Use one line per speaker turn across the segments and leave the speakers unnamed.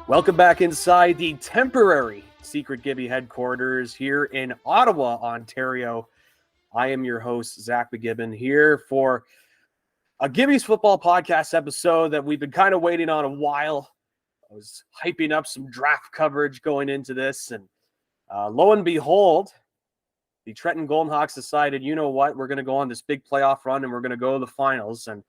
Welcome back inside the temporary Secret Gibby headquarters here in Ottawa, Ontario. I am your host, Zach McGibbon, here for a Gibby's Football Podcast episode that we've been kind of waiting on a while. I was hyping up some draft coverage going into this, and lo and behold, the Trenton Golden Hawks decided, you know what, we're going to go on this big playoff run and we're going to go to the finals. And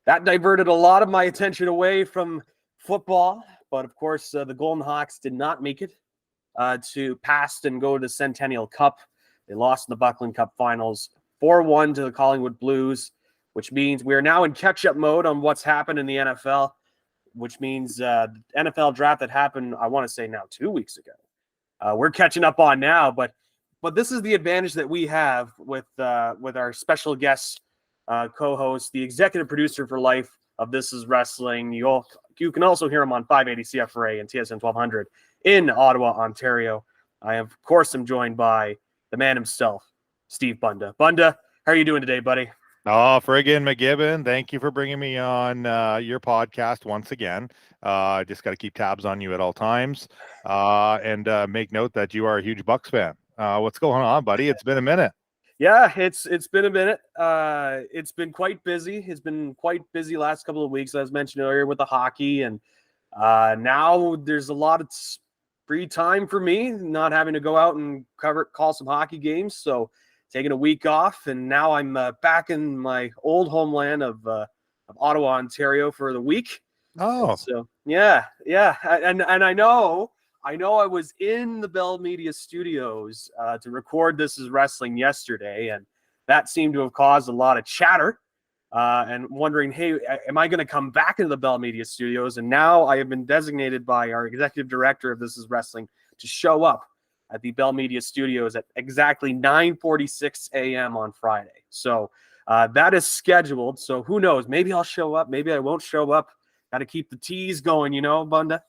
that diverted a lot of my attention away from football. But of course, the Golden Hawks did not make it to pass and go to the Centennial Cup. They lost in the Buckland Cup Finals 4-1 to the Collingwood Blues, which means we are now in catch-up mode on what's happened in the NFL, which means the NFL draft that happened, I want to say now 2 weeks ago. We're catching up on now, but this is the advantage that we have with our special guest co-host, the executive producer for life of This Is Wrestling. You can also hear him on 580 CFRA and TSN 1200 in Ottawa, Ontario. I, of course, am joined by the man himself, Steve Bunda. Bunda, how are you doing today, buddy?
Oh, friggin' McGibbon, thank you for bringing me on your podcast once again. Just got to keep tabs on you at all times and make note that you are a huge Bucks fan. What's going on, buddy? It's been a minute.
Yeah, it's been a minute. It's been quite busy. It's been quite busy last couple of weeks, as mentioned earlier, with the hockey. And now there's a lot of free time for me, not having to go out and call some hockey games. So taking a week off, and now I'm back in my old homeland of Ottawa, Ontario for the week.
Oh,
so yeah. And I know I was in the Bell Media Studios to record This Is Wrestling yesterday, and that seemed to have caused a lot of chatter and wondering, hey, am I going to come back into the Bell Media Studios? And now I have been designated by our executive director of This Is Wrestling to show up at the Bell Media Studios at exactly 9:46 a.m. on Friday. So that is scheduled. So who knows? Maybe I'll show up. Maybe I won't show up. Got to keep the tease going, Bunda?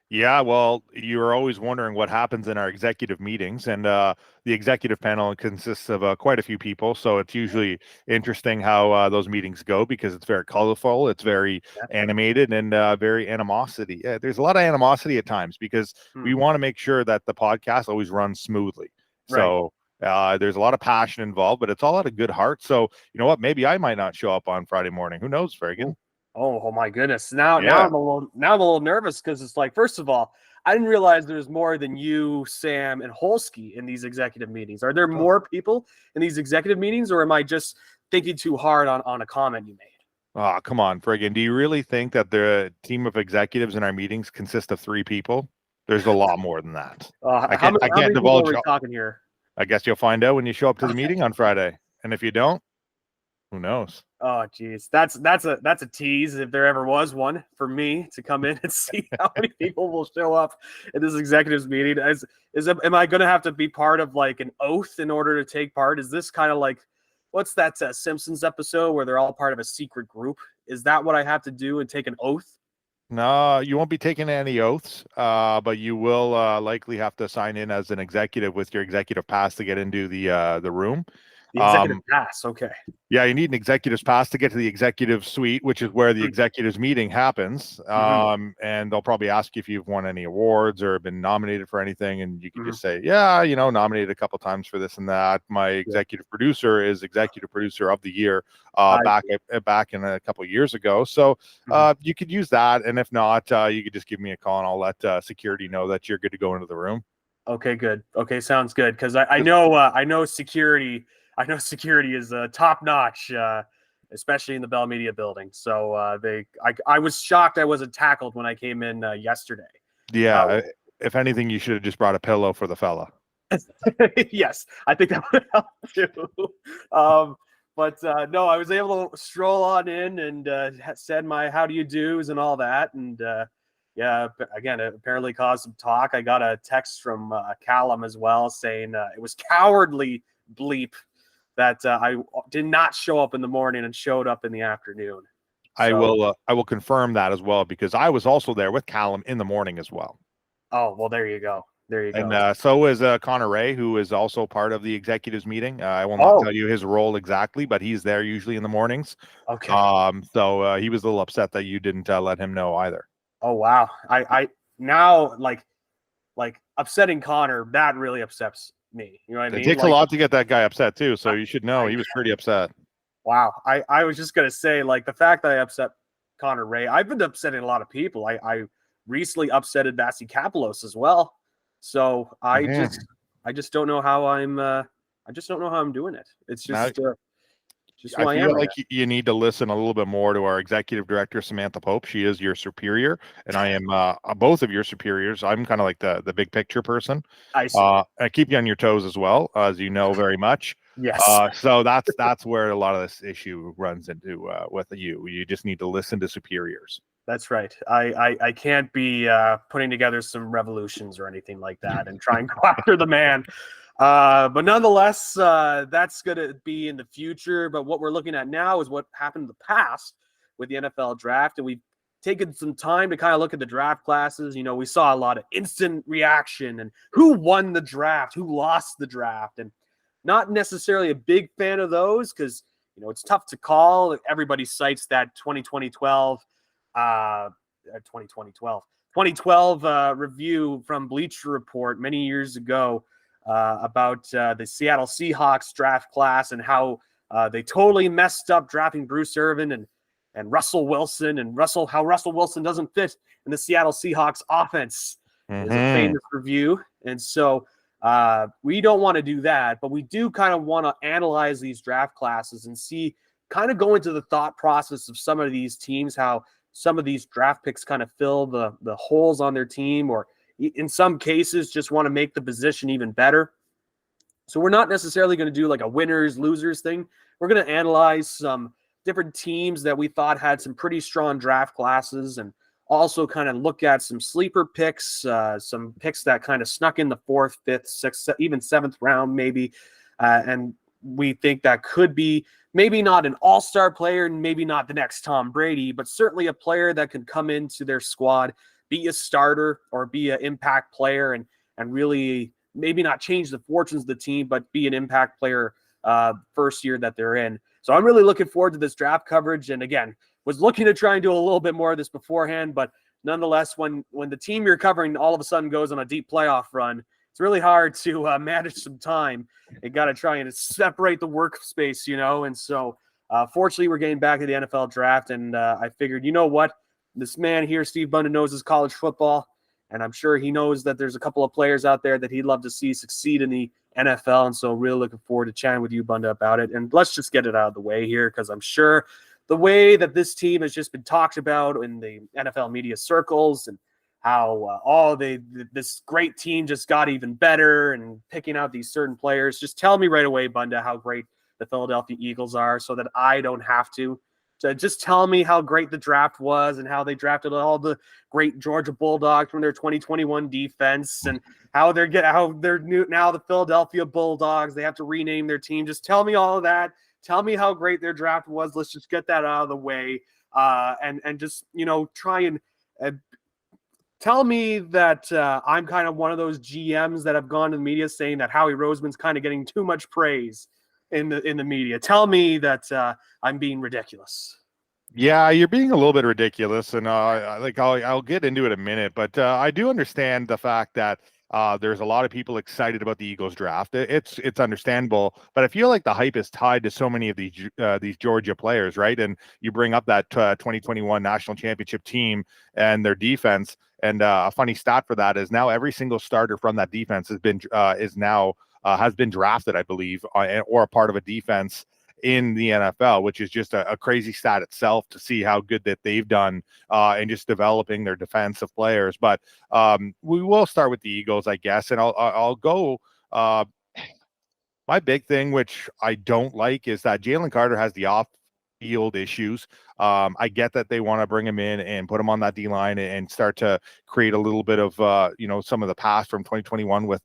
yeah. Well, you're always wondering what happens in our executive meetings, and the executive panel consists of quite a few people. So it's usually interesting how those meetings go because it's very colorful, it's very animated, and very animosity. Yeah, there's a lot of animosity at times because we want to make sure that the podcast always runs smoothly.
Right.
So there's a lot of passion involved, but it's all out of good heart. So you know what? Maybe I might not show up on Friday morning. Who knows, Fergus?
Oh my goodness! Now I'm a little nervous because it's like, first of all, I didn't realize there's more than you, Sam, and Holsky in these executive meetings. Are there more people in these executive meetings, or am I just thinking too hard on a comment you made?
Oh, come on, friggin'. Do you really think that the team of executives in our meetings consist of 3 people? There's a lot more than that.
How many divulge. People are we talking here?
I guess you'll find out when you show up to the meeting on Friday. And if you don't, who knows?
Oh, geez. That's a tease if there ever was one for me to come in and see how many people will show up at this executives meeting. Am I going to have to be part of like an oath in order to take part? Is this kind of like, what's that Simpsons episode where they're all part of a secret group? Is that what I have to do and take an oath?
No, you won't be taking any oaths, but you will likely have to sign in as an executive with your executive pass to get into the room.
The executive pass, okay.
Yeah, you need an executive's pass to get to the executive suite, which is where the executives meeting happens. And they'll probably ask you if you've won any awards or been nominated for anything, and you can just say, yeah, nominated a couple times for this and that. My executive producer is executive producer of the year back in a couple of years ago. So you could use that, and if not, you could just give me a call, and I'll let security know that you're good to go into the room.
Okay, good. Okay, sounds good, because I know security. I know security is top notch, especially in the Bell Media building. So I was shocked I wasn't tackled when I came in yesterday.
Yeah, if anything, you should have just brought a pillow for the fella.
Yes, I think that would help too. But no, I was able to stroll on in and said my how do you do's and all that. And yeah, again, it apparently caused some talk. I got a text from Callum as well saying it was cowardly bleep that I did not show up in the morning and showed up in the afternoon.
So, I will confirm that as well, because I was also there with Callum in the morning as well.
Oh, well, there you go.
And so is Connor Ray, who is also part of the executives meeting. I will not tell you his role exactly, but he's there usually in the mornings.
Okay.
So he was a little upset that you didn't let him know either.
Oh, wow. now, like upsetting Connor, that really upsets me. You know what I mean?
It takes a lot to get that guy upset too, so you should know he was pretty upset.
Wow. I was just gonna say, like, the fact that I upset Connor Ray, I've been upsetting a lot of people. I recently upsetted Bassi Kapelos as well. So I just don't know how I'm doing it. It's just who I
feel
am right
like you need to listen a little bit more to our executive director, Samantha Pope. She is your superior, and I am both of your superiors. I'm kind of like the big picture person.
now. I see.
I keep you on your toes as well, as you know very much.
Yes.
So that's where a lot of this issue runs into with you. You just need to listen to superiors.
That's right. I can't be putting together some revolutions or anything like that and try and go after the man. But nonetheless, that's going to be in the future. But what we're looking at now is what happened in the past with the NFL draft. And we've taken some time to kind of look at the draft classes. You know, we saw a lot of instant reaction and who won the draft, who lost the draft. And not necessarily a big fan of those because, you know, it's tough to call. Everybody cites that 2012 review from Bleacher Report many years ago about the Seattle Seahawks draft class and how they totally messed up drafting Bruce Irvin and Russell Wilson and how Russell Wilson doesn't fit in the Seattle Seahawks offense. Is a famous review. And so we don't want to do that, but we do kind of want to analyze these draft classes and see, kind of go into the thought process of some of these teams, how some of these draft picks kind of fill the holes on their team, or in some cases just want to make the position even better. So we're not necessarily going to do like a winners, losers thing. We're going to analyze some different teams that we thought had some pretty strong draft classes, and also kind of look at some sleeper picks, some picks that kind of snuck in the 4th, 5th, 6th, even 7th round maybe. And we think that could be maybe not an all-star player and maybe not the next Tom Brady, but certainly a player that can come into their squad, be a starter or be an impact player, and really maybe not change the fortunes of the team, but be an impact player first year that they're in. So I'm really looking forward to this draft coverage. And again, was looking to try and do a little bit more of this beforehand, but nonetheless, when the team you're covering all of a sudden goes on a deep playoff run, it's really hard to manage some time. You got to try and separate the workspace, you know? And so fortunately, we're getting back to the NFL draft. And I figured, you know what? This man here, Steve Bunda, knows his college football. And I'm sure he knows that there's a couple of players out there that he'd love to see succeed in the NFL. And so really looking forward to chatting with you, Bunda, about it. And let's just get it out of the way here, because I'm sure the way that this team has just been talked about in the NFL media circles, and how this great team just got even better and picking out these certain players. Just tell me right away, Bunda, how great the Philadelphia Eagles are, so that I don't have to. So just tell me how great the draft was and how they drafted all the great Georgia Bulldogs from their 2021 defense, and how they're new now the Philadelphia Bulldogs. They have to rename their team. Just tell me all of that. Tell me how great their draft was. Let's just get that out of the way, and just, you know, try and tell me that I'm kind of one of those GMs that have gone to the media saying that Howie Roseman's kind of getting too much praise in the media. Tell me that I'm being ridiculous.
Yeah, you're being a little bit ridiculous, and I'll get into it in a minute, but I do understand the fact that there's a lot of people excited about the Eagles draft. It's understandable, but I feel like the hype is tied to so many of these Georgia players, right? And you bring up that 2021 national championship team and their defense, and a funny stat for that is now every single starter from that defense has been drafted, I believe, or a part of a defense in the NFL, which is just a crazy stat itself to see how good that they've done in just developing their defensive players. But we will start with the Eagles, I guess, and I'll go. My big thing, which I don't like, is that Jalen Carter has the off-field issues. I get that they want to bring him in and put him on that D-line and start to create a little bit of, some of the past from 2021 with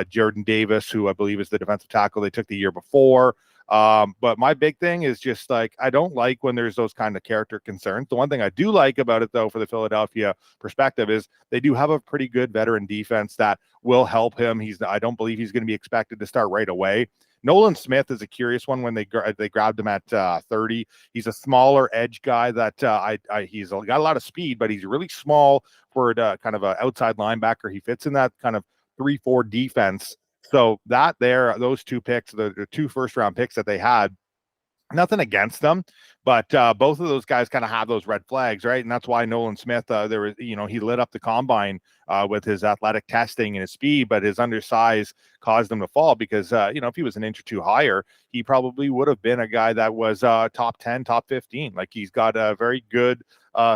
Jordan Davis, who I believe is the defensive tackle they took the year before. But my big thing is just like, I don't like when there's those kind of character concerns. The one thing I do like about it, though, for the Philadelphia perspective, is they do have a pretty good veteran defense that will help him. I don't believe he's going to be expected to start right away, Nolan Smith is a curious one when they grabbed him at 30. He's a smaller edge guy that he's got a lot of speed, but he's really small for kind of an outside linebacker. He fits in that kind of 3-4 defense. So those two picks, the two first-round picks that they had, nothing against them, but both of those guys kind of have those red flags, right? And that's why Nolan Smith, he lit up the combine with his athletic testing and his speed, but his undersize caused him to fall because, if he was an inch or two higher, he probably would have been a guy that was top 10, top 15. Like, he's got a very good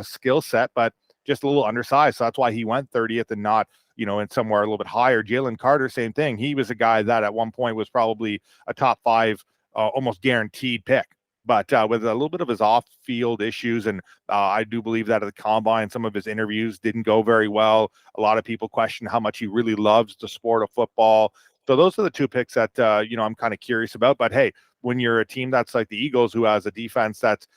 skill set, but just a little undersized. So that's why he went 30th and not, in somewhere a little bit higher. Jalen Carter, same thing. He was a guy that at one point was probably a top 5 almost guaranteed pick, but with a little bit of his off-field issues, and I do believe that at the combine, some of his interviews didn't go very well. A lot of people question how much he really loves the sport of football. So those are the two picks that I'm kind of curious about. But hey, when you're a team that's like the Eagles, who has a defense that's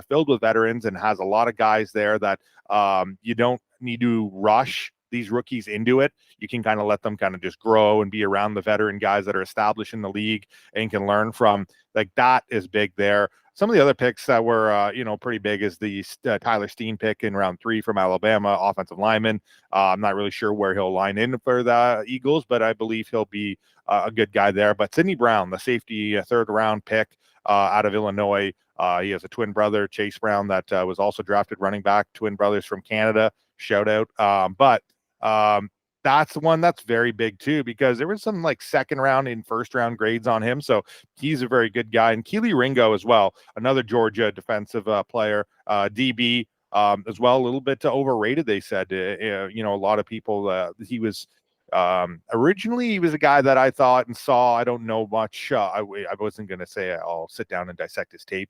filled with veterans and has a lot of guys there that you don't need to rush these rookies into it. You can kind of let them kind of just grow and be around the veteran guys that are established in the league and can learn from. Like, that is big there. Some of the other picks that were, pretty big is the Tyler Steen pick in round 3 from Alabama, offensive lineman. I'm not really sure where he'll line in for the Eagles, but I believe he'll be a good guy there. But Sidney Brown, the safety, 3rd round pick out of Illinois. He has a twin brother, Chase Brown, that was also drafted running back, twin brothers from Canada. Shout out. But that's the one that's very big too, because there was some like 2nd round and 1st round grades on him. So he's a very good guy. And Keely Ringo as well, another Georgia defensive player, DB as well, a little bit overrated, they said. A lot of people, he was originally, he was a guy that I thought and saw. I don't know much. I wasn't going to say I'll sit down and dissect his tape,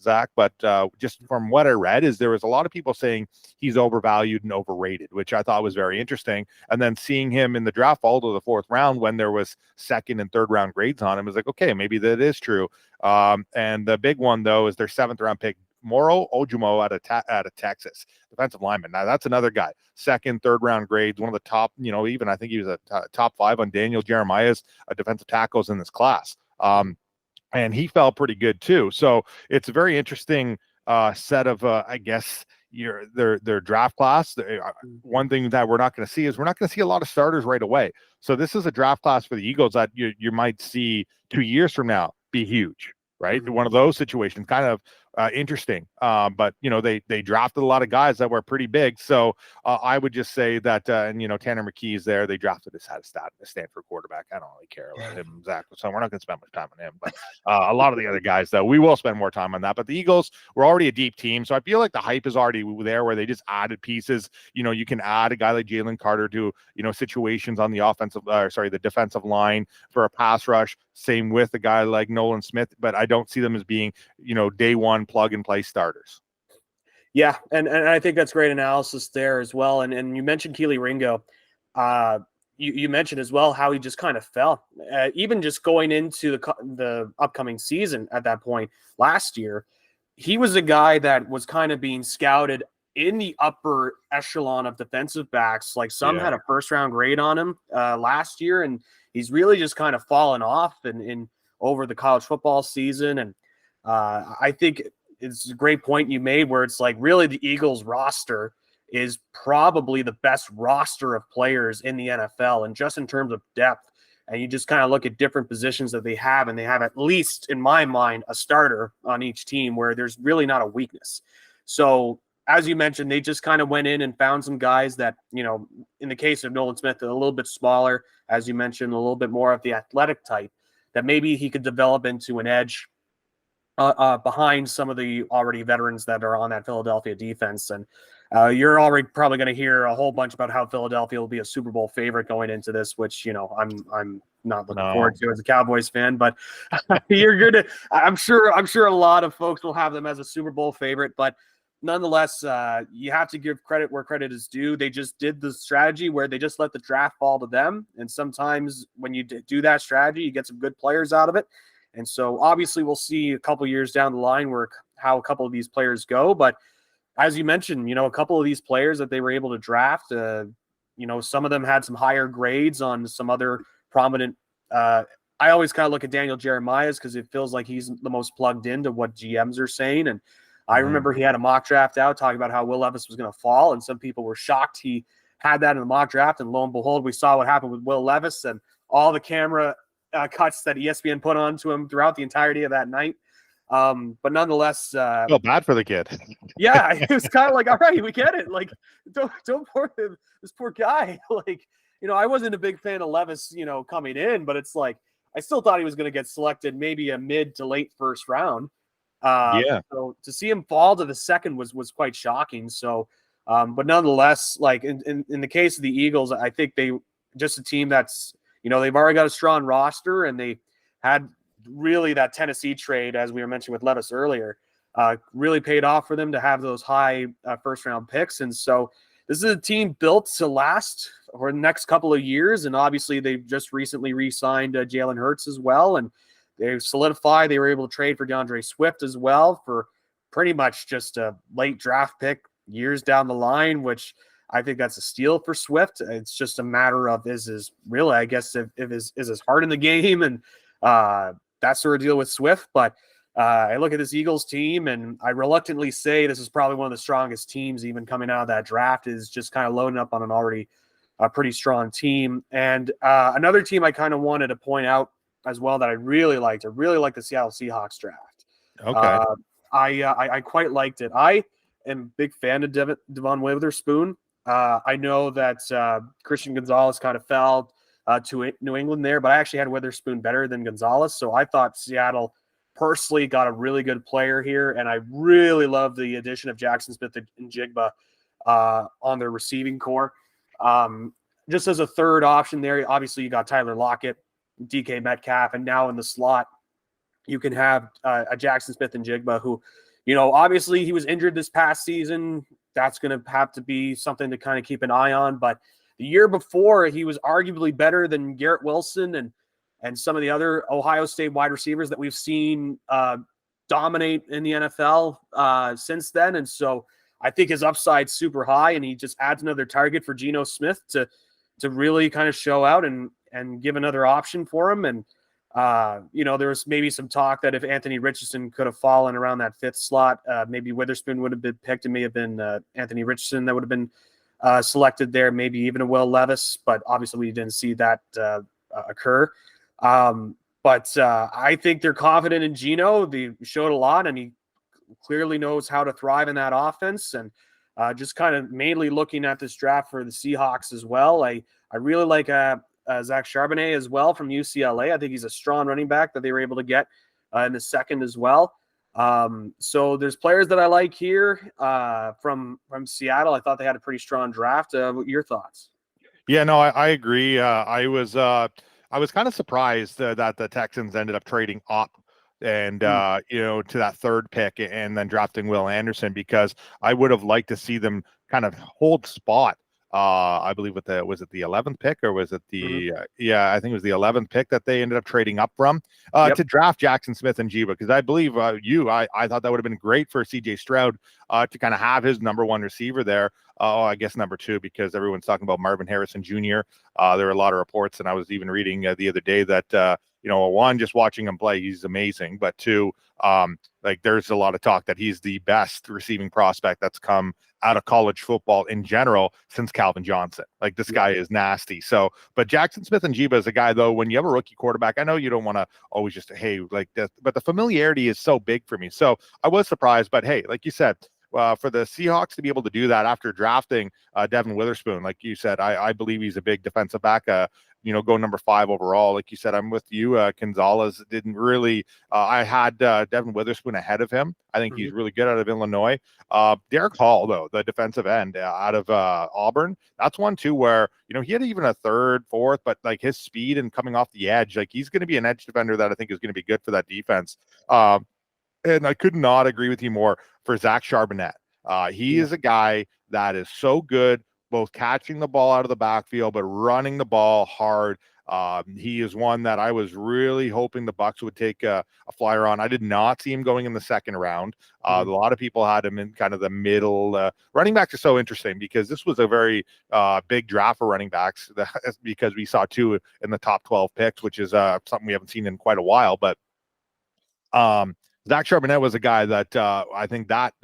Zach, but just from what I read, is there was a lot of people saying he's overvalued and overrated, which I thought was very interesting. And then seeing him in the draft fall to the 4th round when there was 2nd and 3rd round grades on him, is like, okay, maybe that is true. And the big one though is their 7th round pick, Moro Ojumo out of Texas, defensive lineman. Now that's another guy, 2nd, 3rd round grades, one of the top, even I think he was a top 5 on Daniel Jeremiah's defensive tackles in this class. And he fell pretty good too. So it's a very interesting set of, I guess, their draft class. One thing that we're not going to see is we're not going to see a lot of starters right away. So this is a draft class for the Eagles that you might see 2 years from now be huge, right? One of those situations, kind of interesting. But they drafted a lot of guys that were pretty big. So I would just say that, and Tanner McKee's there. They drafted a Stanford quarterback. I don't really care about him, Zach. So we're not going to spend much time on him. But a lot of the other guys, though, we will spend more time on that. But the Eagles were already a deep team, so I feel like the hype is already there, where they just added pieces. You can add a guy like Jalen Carter to situations on the the defensive line for a pass rush. Same with a guy like Nolan Smith, but I don't see them as being day one plug and play starters.
Yeah, and I think that's great analysis there as well. And you mentioned Keely Ringo. You mentioned as well how he just kind of fell, even just going into the upcoming season. At that point last year, he was a guy that was kind of being scouted in the upper echelon of defensive backs. Like, some had a 1st round grade on him last year, and he's really just kind of fallen off in over the college football season. And I think it's a great point you made, where it's like, really, the Eagles roster is probably the best roster of players in the NFL, and just in terms of depth. And you just kind of look at different positions that they have, and they have, at least in my mind, a starter on each team where there's really not a weakness. So, as you mentioned, they just kind of went in and found some guys that, in the case of Nolan Smith, a little bit smaller, as you mentioned, a little bit more of the athletic type, that maybe he could develop into an edge behind some of the already veterans that are on that Philadelphia defense. And you're already probably going to hear a whole bunch about how Philadelphia will be a Super Bowl favorite going into this, which, I'm not looking forward to as a Cowboys fan, but you're good to, I'm sure a lot of folks will have them as a Super Bowl favorite, but nonetheless, you have to give credit where credit is due. They just did the strategy where they just let the draft fall to them. And sometimes when you do that strategy, you get some good players out of it. And so obviously we'll see a couple years down the line how a couple of these players go. But as you mentioned, a couple of these players that they were able to draft, some of them had some higher grades on some other prominent I always kind of look at Daniel Jeremiah's because it feels like he's the most plugged into what GMs are saying. And I remember he had a mock draft out talking about how Will Levis was going to fall, and some people were shocked he had that in the mock draft. And lo and behold, we saw what happened with Will Levis and all the camera cuts that ESPN put onto him throughout the entirety of that night. But nonetheless,
feel bad for the kid.
Yeah, it was kind of like, all right, we get it. Like, don't poor this poor guy. Like, I wasn't a big fan of Levis, coming in, but it's like I still thought he was going to get selected maybe a mid to late first round. So to see him fall to the second was quite shocking. So, but nonetheless, like in the case of the Eagles, I think they just a team that's they've already got a strong roster, and they had really that Tennessee trade, as we were mentioning with Levis earlier, really paid off for them to have those high first round picks. And so this is a team built to last for the next couple of years. And obviously they've just recently re-signed Jalen Hurts as well. And they've solidified. They were able to trade for DeAndre Swift as well for pretty much just a late draft pick years down the line, which I think that's a steal for Swift. It's just a matter of is his heart in the game, and that sort of deal with Swift. But I look at this Eagles team, and I reluctantly say this is probably one of the strongest teams even coming out of that draft, is just kind of loading up on an already pretty strong team. And another team I kind of wanted to point out as well that I really liked the Seattle Seahawks draft.
Okay.
I quite liked it. I am a big fan of Devon Witherspoon. I know that Christian Gonzalez kind of fell to New England there, but I actually had Witherspoon better than Gonzalez. So I thought Seattle personally got a really good player here, and I really love the addition of Jackson Smith and Jigba on their receiving core. Just as a third option there, obviously you got Tyler Lockett, DK Metcalf, and now in the slot you can have a Jackson Smith and Jigba who, obviously he was injured this past season. That's going to have to be something to kind of keep an eye on. But the year before, he was arguably better than Garrett Wilson and some of the other Ohio State wide receivers that we've seen dominate in the NFL since then. And so I think his upside's super high, and he just adds another target for Geno Smith to really kind of show out and give another option for him. And, there was maybe some talk that if Anthony Richardson could have fallen around that fifth slot, maybe Witherspoon would have been picked. It may have been Anthony Richardson that would have been selected there, maybe even a Will Levis, but obviously we didn't see that occur. But I think they're confident in Geno. They showed a lot, and he clearly knows how to thrive in that offense. And just kind of mainly looking at this draft for the Seahawks as well, I really like Zach Charbonnet as well from UCLA. I think he's a strong running back that they were able to get in the second as well. So there's players that I like here from Seattle. I thought they had a pretty strong draft. Your thoughts?
Yeah, no, I agree. I was kind of surprised that the Texans ended up trading up and to that third pick and then drafting Will Anderson, because I would have liked to see them kind of hold spot. I believe was it the 11th pick, or was it the I think it was the 11th pick that they ended up trading up from to draft Jackson Smith and Jigba, because I believe I thought that would have been great for CJ Stroud to kind of have his number one receiver there. I guess number two, because everyone's talking about Marvin Harrison Jr. There are a lot of reports, and I was even reading the other day that one, just watching him play, he's amazing, but two, there's a lot of talk that he's the best receiving prospect that's come out of college football in general since Calvin Johnson. Like, this guy is nasty. So, but Jackson Smith and Jigba is a guy, though, when you have a rookie quarterback, I know you don't want to always just, hey, like this, but the familiarity is so big for me. So I was surprised, but hey, like you said, for the Seahawks to be able to do that after drafting Devin Witherspoon, like you said, I believe he's a big defensive back, go number 5 overall. Like you said, I'm with you. Gonzalez didn't really, I had Devin Witherspoon ahead of him. I think he's really good out of Illinois. Derek Hall, though, the defensive end out of Auburn, that's one too where, he had even a third, fourth, but like his speed and coming off the edge, like he's going to be an edge defender that I think is going to be good for that defense. And I could not agree with you more for Zach Charbonnet. He is a guy that is so good, both catching the ball out of the backfield, but running the ball hard. He is one that I was really hoping the Bucks would take a flyer on. I did not see him going in the second round. A lot of people had him in kind of the middle. Running backs are so interesting because this was a very big draft for running backs because we saw 2 in the top 12 picks, which is something we haven't seen in quite a while. But Zach Charbonnet was a guy that I think that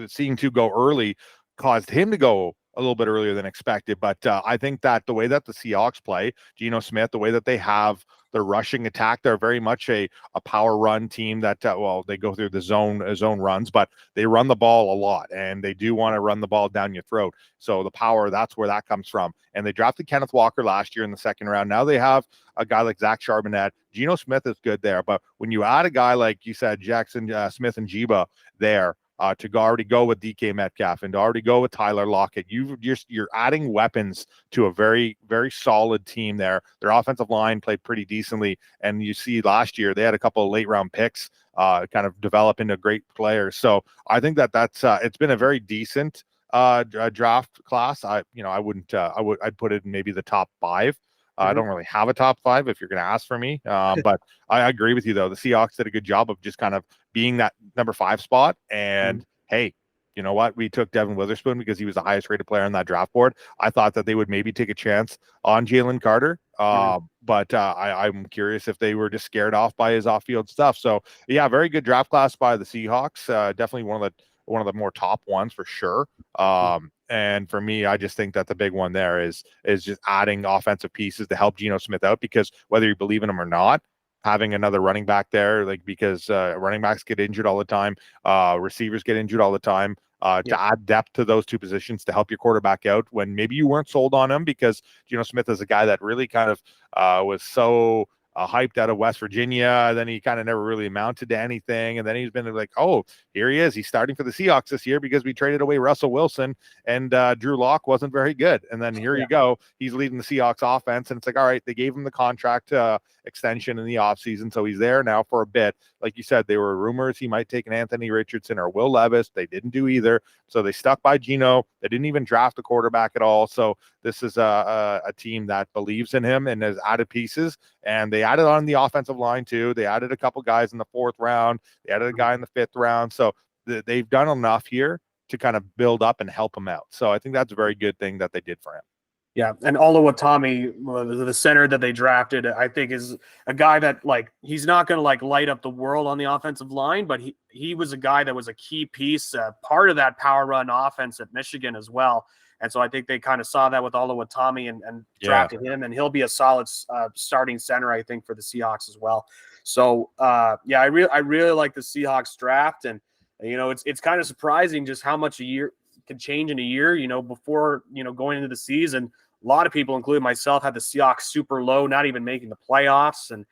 seeing 2 go early caused him to go a little bit earlier than expected. But I think that the way that the Seahawks play, Geno Smith, the way that they have their rushing attack, they're very much a power run team that, they go through the zone runs, but they run the ball a lot, and they do want to run the ball down your throat. So the power, that's where that comes from. And they drafted Kenneth Walker last year in the second round. Now they have a guy like Zach Charbonnet. Geno Smith is good there. But when you add a guy like you said, Jackson Smith and Jiba there, to already go with DK Metcalf and to already go with Tyler Lockett, you're adding weapons to a very, very solid team there. Their offensive line played pretty decently, and you see last year they had a couple of late round picks kind of develop into great players. So I think that's it's been a very decent draft class. I'd put it in maybe the top 5. I don't really have a top 5 if you're going to ask for me. But I agree with you, though. The Seahawks did a good job of just kind of being that number 5 spot. And hey, you know what? We took Devin Witherspoon because he was the highest rated player on that draft board. I thought that they would maybe take a chance on Jalen Carter. But I'm curious if they were just scared off by his off-field stuff. So, yeah, very good draft class by the Seahawks. Definitely one of the more top ones for sure. And for me, I just think that the big one there is just adding offensive pieces to help Geno Smith out, because whether you believe in him or not, having another running back there, because running backs get injured all the time, receivers get injured all the time, to add depth to those 2 positions to help your quarterback out when maybe you weren't sold on him, because Geno Smith is a guy that really kind of was so hyped out of West Virginia. Then he kind of never really amounted to anything. And then he's been like, oh, here he is. He's starting for the Seahawks this year because we traded away Russell Wilson and Drew Lock wasn't very good. And then here you go. He's leading the Seahawks offense. And it's like, all right, they gave him the contract extension in the offseason. So he's there now for a bit. Like you said, there were rumors he might take an Anthony Richardson or Will Levis. They didn't do either. So they stuck by Geno. They didn't even draft a quarterback at all. So this is a team that believes in him and has added pieces. And they added on the offensive line too. They added a couple guys in the 4th round. They added a guy in the 5th round. So they've done enough here to kind of build up and help him out. So I think that's a very good thing that they did for him.
Yeah, and Oluwatimi, the center that they drafted, I think is a guy that he's not going to light up the world on the offensive line, but he was a guy that was a key piece, part of that power run offense at Michigan as well. And so I think they kind of saw that with Oluwatimi and drafted him, and he'll be a solid starting center, I think, for the Seahawks as well. So I really like the Seahawks draft, and it's kind of surprising just how much a year can change in a year. Before going into the season, a lot of people, including myself, had the Seahawks super low, not even making the playoffs, and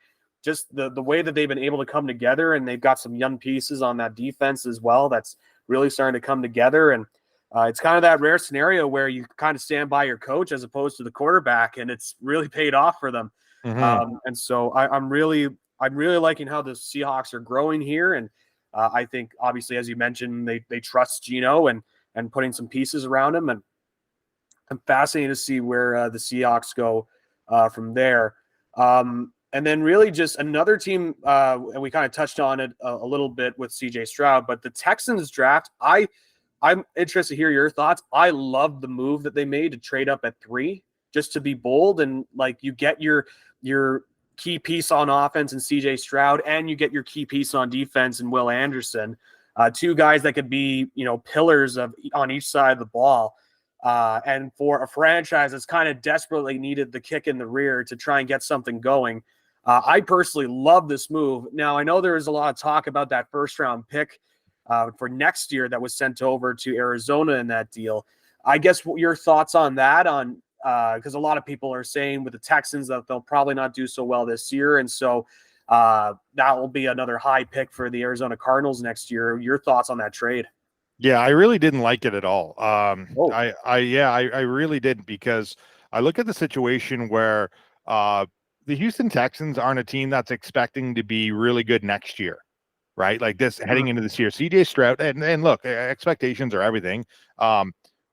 just the way that they've been able to come together, and they've got some young pieces on that defense as well that's really starting to come together. And it's kind of that rare scenario where you kind of stand by your coach as opposed to the quarterback, and it's really paid off for them. And so I'm really liking how the Seahawks are growing here, and I think obviously, as you mentioned, they trust Geno and putting some pieces around him, and I'm fascinated to see where the Seahawks go from there. And then really just another team, and we kind of touched on it a little bit with CJ Stroud, but the Texans draft, I'm interested to hear your thoughts. I love the move that they made to trade up at 3, just to be bold, and you get your key piece on offense in CJ Stroud, and you get your key piece on defense in Will Anderson. 2 guys that could be, pillars on each side of the ball. And for a franchise that's kind of desperately needed the kick in the rear to try and get something going, I personally love this move. Now, I know there is a lot of talk about that 1st-round pick for next year that was sent over to Arizona in that deal. I guess your thoughts on that, because a lot of people are saying with the Texans that they'll probably not do so well this year. And so that will be another high pick for the Arizona Cardinals next year. Your thoughts on that trade?
Yeah, I really didn't like it at all. I really didn't, because I look at the situation where the Houston Texans aren't a team that's expecting to be really good next year, right? Like this heading into this year, CJ Stroud, and look, expectations are everything.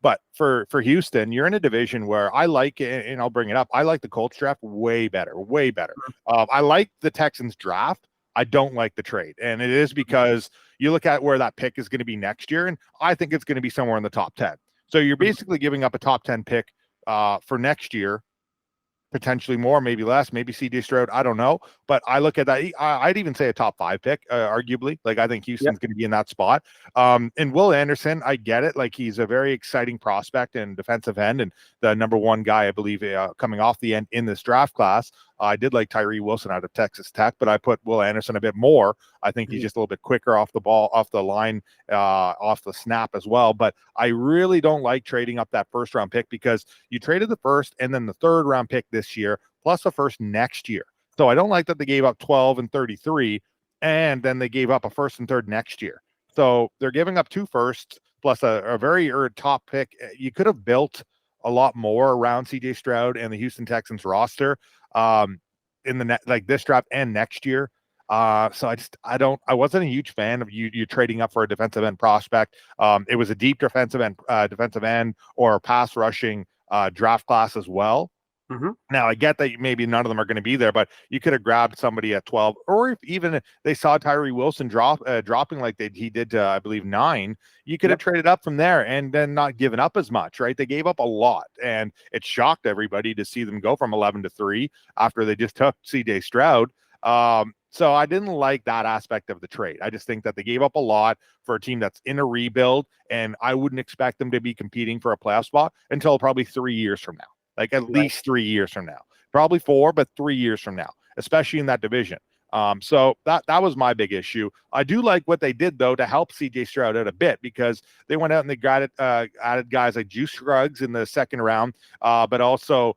But for Houston, you're in a division where I like, and I'll bring it up, I like the Colts draft way better, way better. I like the Texans draft. I don't like the trade. And it is because you look at where that pick is going to be next year, and I think it's going to be somewhere in the top 10. So you're basically giving up a top 10 pick for next year, potentially more, maybe less, maybe CJ Stroud. I don't know. But I look at that. I'd even say a top 5 pick, arguably. Like, I think Houston's going to be in that spot. And Will Anderson, I get it. Like, he's a very exciting prospect and defensive end and the number 1 guy, I believe, coming off the end in this draft class. I did like Tyree Wilson out of Texas Tech, but I put Will Anderson a bit more. I think he's just a little bit quicker off the ball, off the line, off the snap as well. But I really don't like trading up that first round pick because you traded the first and then the third round pick this year, plus the first next year. So I don't like that they gave up 12 and 33, and then they gave up a first and third next year. So they're giving up 2 firsts plus a very top pick. You could have built a lot more around CJ Stroud and the Houston Texans roster in the like this draft and next year. So I wasn't a huge fan of you trading up for a defensive end prospect. It was a deep defensive end or a pass rushing draft class as well. Now I get that maybe none of them are going to be there, but you could have grabbed somebody at 12, or if even they saw Tyree Wilson dropping like he did to, I believe, 9, you could have traded up from there and then not given up as much, right? They gave up a lot, and it shocked everybody to see them go from 11 to 3 after they just took CJ Stroud. So I didn't like that aspect of the trade. I just think that they gave up a lot for a team that's in a rebuild, and I wouldn't expect them to be competing for a playoff spot until probably 3 years from now. Like at least 3 years from now, probably 4, but 3 years from now, especially in that division. So that was my big issue. I do like what they did though to help CJ Stroud out a bit, because they went out and they added guys like Juice Scruggs in the second round, but also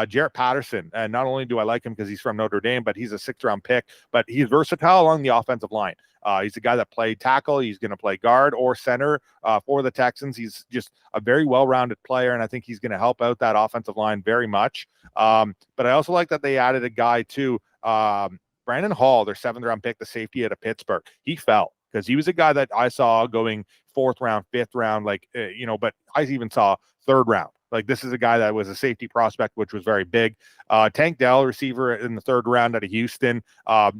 Jarrett Patterson. And not only do I like him because he's from Notre Dame, but he's a 6th round pick, but he's versatile along the offensive line. He's a guy that played tackle. He's going to play guard or center for the Texans. He's just a very well-rounded player, and I think he's going to help out that offensive line very much. But I also like that they added a guy too, Brandon Hall, their 7th round pick, the safety out of Pittsburgh. He fell because he was a guy that I saw going 4th round, 5th round, but I even saw 3rd round. Like, this is a guy that was a safety prospect, which was very big. Tank Dell, receiver in the 3rd round out of Houston.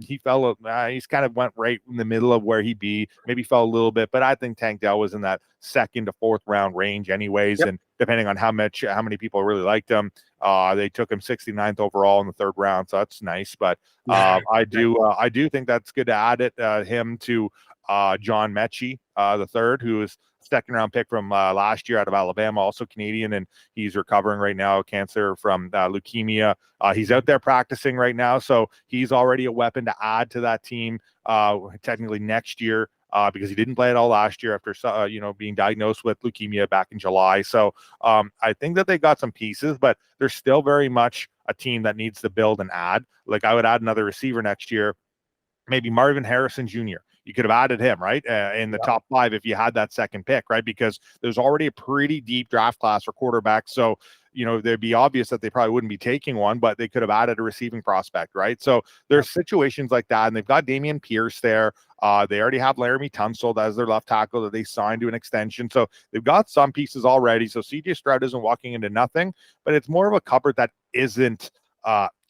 He fell. He's kind of went right in the middle of where he'd be. Maybe fell a little bit, but I think Tank Dell was in that 2nd to 4th round range, anyways. And depending on how many people really liked him, they took him 69th overall in the 3rd round. So that's nice. But I do think that's good to add him to John Mechie, the 3rd, who is 2nd round pick from last year out of Alabama, also Canadian, and he's recovering right now, cancer from leukemia. He's out there practicing right now, so he's already a weapon to add to that team technically next year, because he didn't play at all last year after being diagnosed with leukemia back in July. So I think that they got some pieces, but they're still very much a team that needs to build and add. Like, I would add another receiver next year, maybe Marvin Harrison Jr. You could have added him, right, in the top 5 if you had that 2nd pick, right? Because there's already a pretty deep draft class for quarterbacks. So, they'd be obvious that they probably wouldn't be taking one, but they could have added a receiving prospect, right? So there's situations like that, and they've got Damian Pierce there. They already have Laramie Tunsil as their left tackle that they signed to an extension. So they've got some pieces already. So CJ Stroud isn't walking into nothing, but it's more of a cupboard that isn't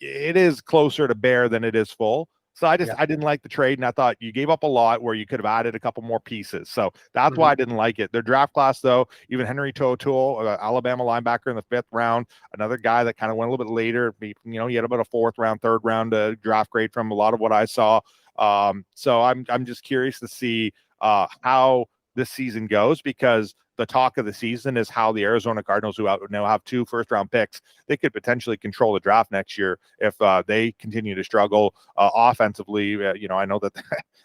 it is closer to bare than it is full. So I didn't like the trade, and I thought you gave up a lot where you could have added a couple more pieces. So that's why I didn't like it. Their draft class, though, even Henry To'oTo'o, Alabama linebacker in the 5th round, another guy that kind of went a little bit later. He had about a 4th round, 3rd round draft grade from a lot of what I saw. So I'm just curious to see how this season goes, because the talk of the season is how the Arizona Cardinals, who now have 2 first-round picks, they could potentially control the draft next year if they continue to struggle offensively. I know that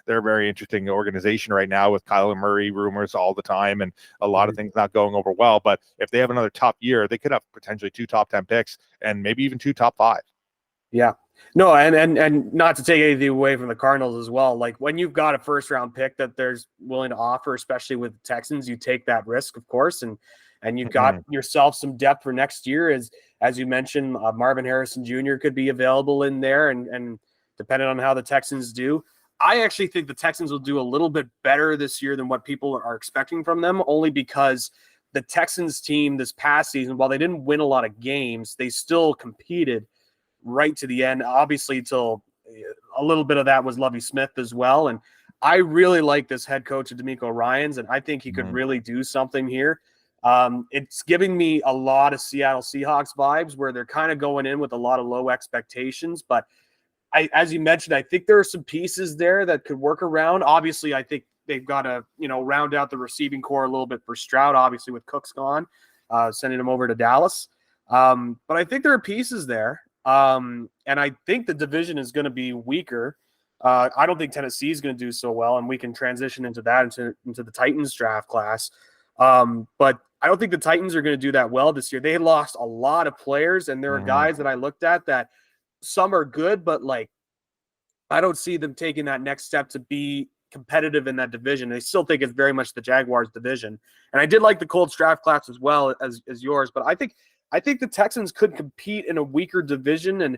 they're a very interesting organization right now with Kyler Murray rumors all the time and a lot of things not going over well. But if they have another top year, they could have potentially 2 top 10 picks and maybe even 2 top 5.
Yeah. No, and not to take anything away from the Cardinals as well. Like, when you've got a 1st round pick that there's willing to offer, especially with the Texans, you take that risk, of course, and you've got yourself some depth for next year. As you mentioned, Marvin Harrison Jr. could be available in there, and depending on how the Texans do, I actually think the Texans will do a little bit better this year than what people are expecting from them, only because the Texans team this past season, while they didn't win a lot of games, they still competed right to the end, obviously till a little bit of that was Lovie Smith as well. And I really like this head coach of D'Amico Ryans, and I think he could really do something here. It's giving me a lot of Seattle Seahawks vibes where they're kind of going in with a lot of low expectations. But as you mentioned, I think there are some pieces there that could work around. Obviously, I think they've got to, round out the receiving core a little bit for Stroud, obviously with Cooks gone, sending him over to Dallas. But I think there are pieces there. And I think the division is going to be weaker. I don't think Tennessee is going to do so well, and we can transition into that, into the Titans draft class. But I don't think the Titans are going to do that well this year. They lost a lot of players, and there are guys that I looked at that some are good, but I don't see them taking that next step to be competitive in that division. I still think it's very much the Jaguars division. And I did like the Colts draft class as well as yours, but I think the Texans could compete in a weaker division, and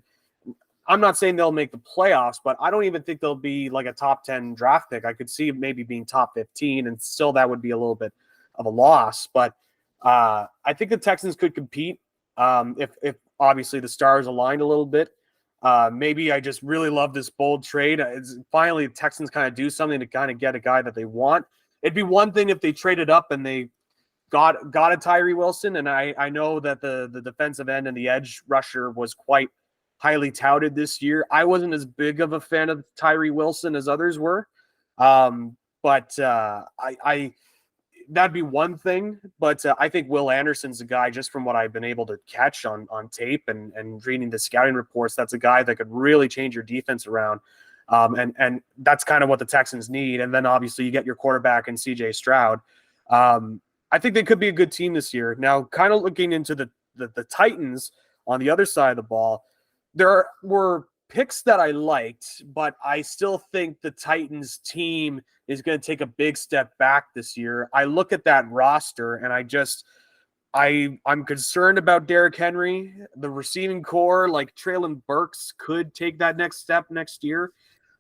I'm not saying they'll make the playoffs, but I don't even think they'll be like a top 10 draft pick. I could see maybe being top 15, and still that would be a little bit of a loss. But I think the Texans could compete if obviously the stars aligned a little bit. Maybe I just really love this bold trade. Finally, the Texans kind of do something to kind of get a guy that they want. It'd be one thing if they traded up and they got a Tyree Wilson, and I know that the defensive end and the edge rusher was quite highly touted this year. I wasn't as big of a fan of Tyree Wilson as others were, but I that'd be one thing. But I think Will Anderson's a guy, just from what I've been able to catch on tape and reading the scouting reports, that's a guy that could really change your defense around. And that's kind of what the Texans need. And then obviously you get your quarterback in CJ Stroud. I think they could be a good team this year. Now, kind of looking into the Titans on the other side of the ball, there were picks that I liked, but I still think the Titans team is going to take a big step back this year. I look at that roster and I'm concerned about Derrick Henry. The receiving core, like Treylon Burks, could take that next step next year.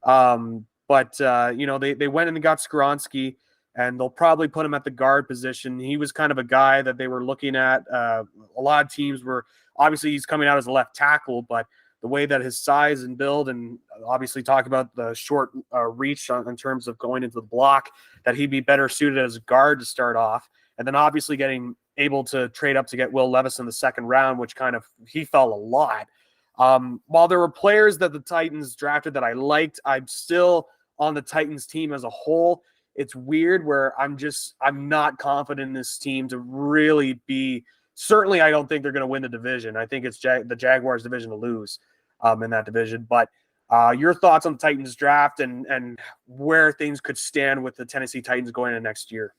But they went and got Skoronski, and they'll probably put him at the guard position. He was kind of a guy that they were looking at. A lot of teams were, obviously he's coming out as a left tackle, but the way that his size and build, and obviously talk about the short reach in terms of going into the block, that he'd be better suited as a guard to start off. And then obviously getting able to trade up to get Will Levis in the second round, which kind of, he fell a lot. While there were players that the Titans drafted that I liked, I'm still on the Titans team as a whole. It's weird where I'm not confident in this team to really be, certainly I don't think they're going to win the division. I think it's the Jaguars division to lose in that division. But your thoughts on the Titans draft and where things could stand with the Tennessee Titans going into next year?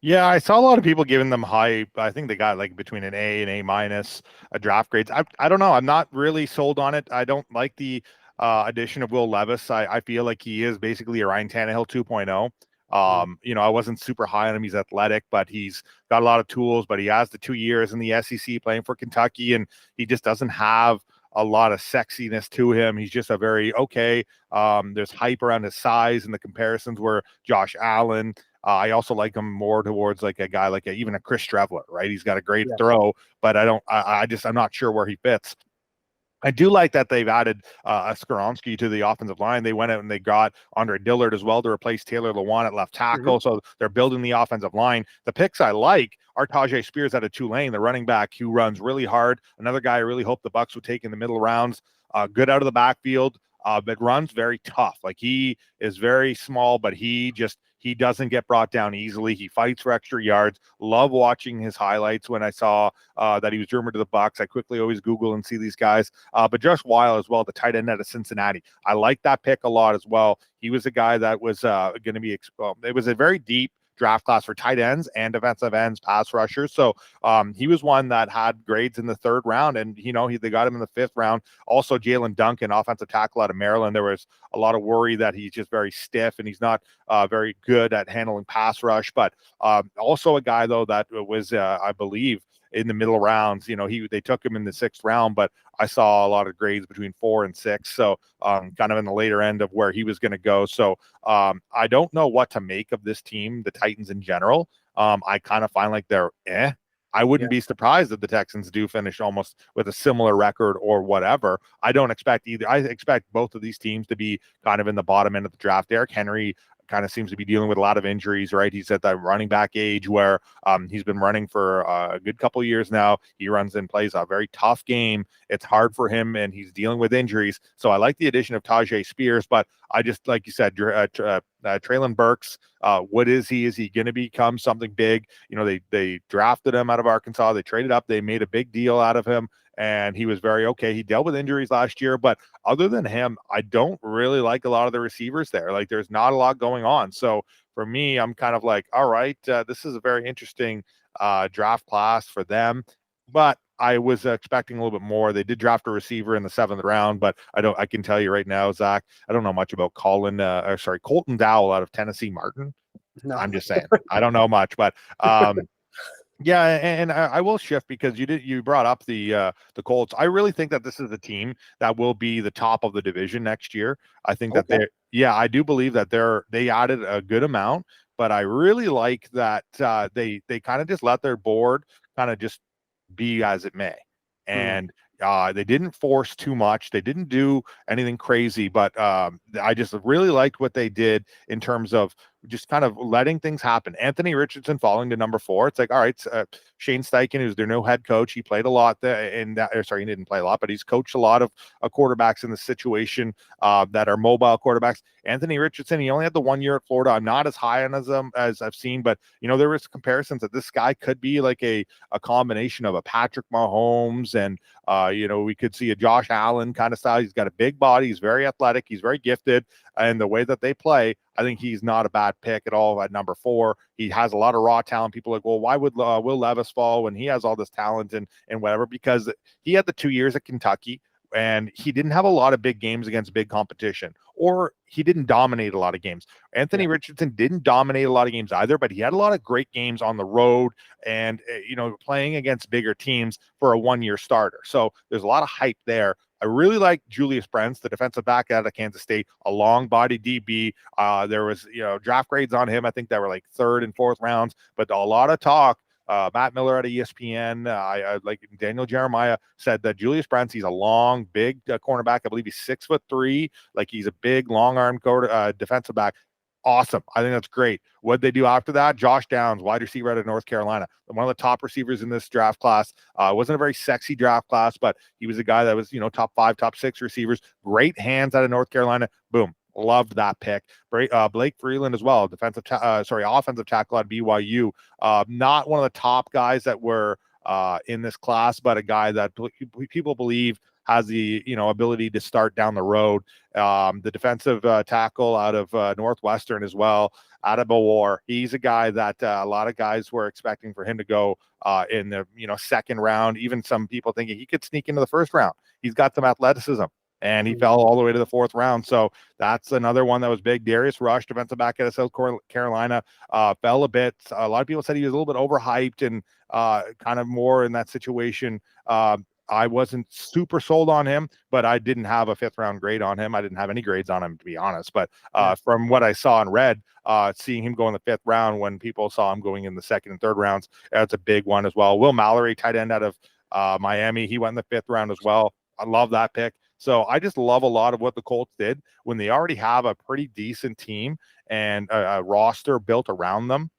Yeah, I saw a lot of people giving them high. I think they got like between an A and A minus draft grades. I don't know. I'm not really sold on it. I don't like the addition of Will Levis. I feel like he is basically a Ryan Tannehill 2.0. I wasn't super high on him. He's athletic, but he's got a lot of tools, but he has the 2 years in the SEC playing for Kentucky, and he just doesn't have a lot of sexiness to him. He's just a very okay. There's hype around his size, and the comparisons were Josh Allen. I also like him more towards like a guy like even a Chris Trevler, right? He's got a great throw, but I'm not sure where he fits. I do like that they've added a Skoronski to the offensive line. They went out and they got Andre Dillard as well to replace Taylor Lewan at left tackle. So they're building the offensive line. The picks I like are Tajay Spears out of Tulane, the running back who runs really hard. Another guy I really hope the Bucs would take in the middle rounds. Good out of the backfield, but runs very tough. Like, he is very small, but he doesn't get brought down easily. He fights for extra yards. Love watching his highlights. When I saw that he was rumored to the Bucs, I quickly always Google and see these guys. But Josh Weil as well, the tight end out of Cincinnati. I like that pick a lot as well. He was a guy that was going to be it was a very deep draft class for tight ends and defensive ends, pass rushers. So he was one that had grades in the third round, and they got him in the fifth round. Also, Jalen Duncan, offensive tackle out of Maryland. There was a lot of worry that he's just very stiff and he's not very good at handling pass rush. But also a guy though that was, I believe, in the middle rounds. They took him in the sixth round, but I saw a lot of grades between 4 and 6. So kind of in the later end of where he was going to go. So I don't know what to make of this team, the Titans in general. I kind of find like they're I wouldn't be surprised if the Texans do finish almost with a similar record or whatever. I don't expect either. I expect both of these teams to be kind of in the bottom end of the draft. Derrick Henry kind of seems to be dealing with a lot of injuries, right? He's at that running back age where he's been running for a good couple of years now. He runs and plays a very tough game. It's hard for him, and he's dealing with injuries. So I like the addition of Tajay Spears, but I just, like you said, Traylon Burks, what is he? Is he going to become something big? You know, they drafted him out of Arkansas. They traded up. They made a big deal out of him, and he was very okay. He dealt with injuries last year, but other than him, I don't really like a lot of the receivers there. Like, there's not a lot going on. So for me, I'm kind of like, all right, this is a very interesting draft class for them, but I was expecting a little bit more. They did draft a receiver in the 7th round, but I can tell you right now, Zach, I don't know much about Colton Dowell out of Tennessee Martin.
No.
I'm just saying, I don't know much, but yeah, and I will shift because you brought up the Colts. I really think that this is a team that will be the top of the division next year. I think that I do believe that they added a good amount, but I really like that they kind of just let their board kind of just be as it may. And they didn't force too much. They didn't do anything crazy, but I just really liked what they did in terms of just kind of letting things happen. Anthony Richardson falling to number 4. It's like, all right, Shane Steichen, who's their new head coach, he played a lot there in that. He didn't play a lot, but he's coached a lot of quarterbacks in the situation that are mobile quarterbacks. Anthony Richardson, he only had the 1 year at Florida. I'm not as high on him as I've seen, but there was comparisons that this guy could be like a combination of a Patrick Mahomes and we could see a Josh Allen kind of style. He's got a big body. He's very athletic. He's very gifted. And the way that they play, I think he's not a bad pick at all at number 4. He has a lot of raw talent. People are like, well, why would Will Levis fall when he has all this talent and whatever? Because he had the 2 years at Kentucky, and he didn't have a lot of big games against big competition, or he didn't dominate a lot of games. Anthony Richardson didn't dominate a lot of games either, but he had a lot of great games on the road and, playing against bigger teams for a 1 year starter. So there's a lot of hype there. I really like Julius Brents, the defensive back out of Kansas State, a long body DB. There was, draft grades on him. I think that were like 3rd and 4th rounds, but a lot of talk. Matt Miller at ESPN, I like Daniel Jeremiah said that Julius Brents, he's a long, big cornerback. I believe he's 6'3". Like, he's a big, long-armed defensive back. Awesome. I think that's great. What'd they do after that? Josh Downs, wide receiver out of North Carolina, one of the top receivers in this draft class. Wasn't a very sexy draft class, but he was a guy that was, top 5, top 6 receivers. Great hands out of North Carolina. Boom. Loved that pick. Blake Freeland as well, offensive tackle at BYU. Not one of the top guys that were in this class, but a guy that people believe has the ability to start down the road. The defensive tackle out of Northwestern as well, Adebawar. He's a guy that a lot of guys were expecting for him to go in the 2nd round. Even some people thinking he could sneak into the 1st round. He's got some athleticism, and he fell all the way to the 4th round. So that's another one that was big. Darius Rush, defensive back out of South Carolina, fell a bit. A lot of people said he was a little bit overhyped and kind of more in that situation. I wasn't super sold on him, but I didn't have a 5th round grade on him. I didn't have any grades on him, to be honest. But from what I saw and read, seeing him go in the 5th round when people saw him going in the 2nd and 3rd rounds, that's a big one as well. Will Mallory, tight end out of Miami, he went in the 5th round as well. I love that pick. So I just love a lot of what the Colts did when they already have a pretty decent team and a roster built around them.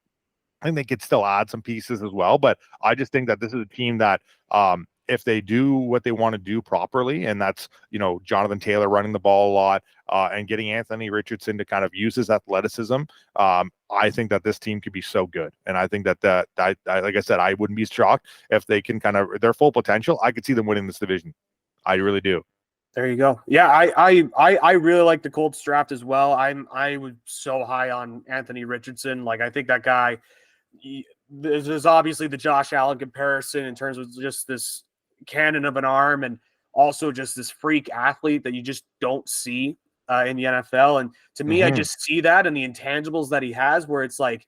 I think they could still add some pieces as well, but I just think that this is a team that if they do what they want to do properly, and that's, Jonathan Taylor running the ball a lot and getting Anthony Richardson to kind of use his athleticism, I think that this team could be so good. And I think that like I said, I wouldn't be shocked if they can kind of their full potential. I could see them winning this division. I really do.
There you go. Yeah, I really like the Colts draft as well. I was so high on Anthony Richardson. Like, I think that guy, there's obviously the Josh Allen comparison in terms of just this cannon of an arm and also just this freak athlete that you just don't see in the NFL. And to me, I just see that in the intangibles that he has, where it's like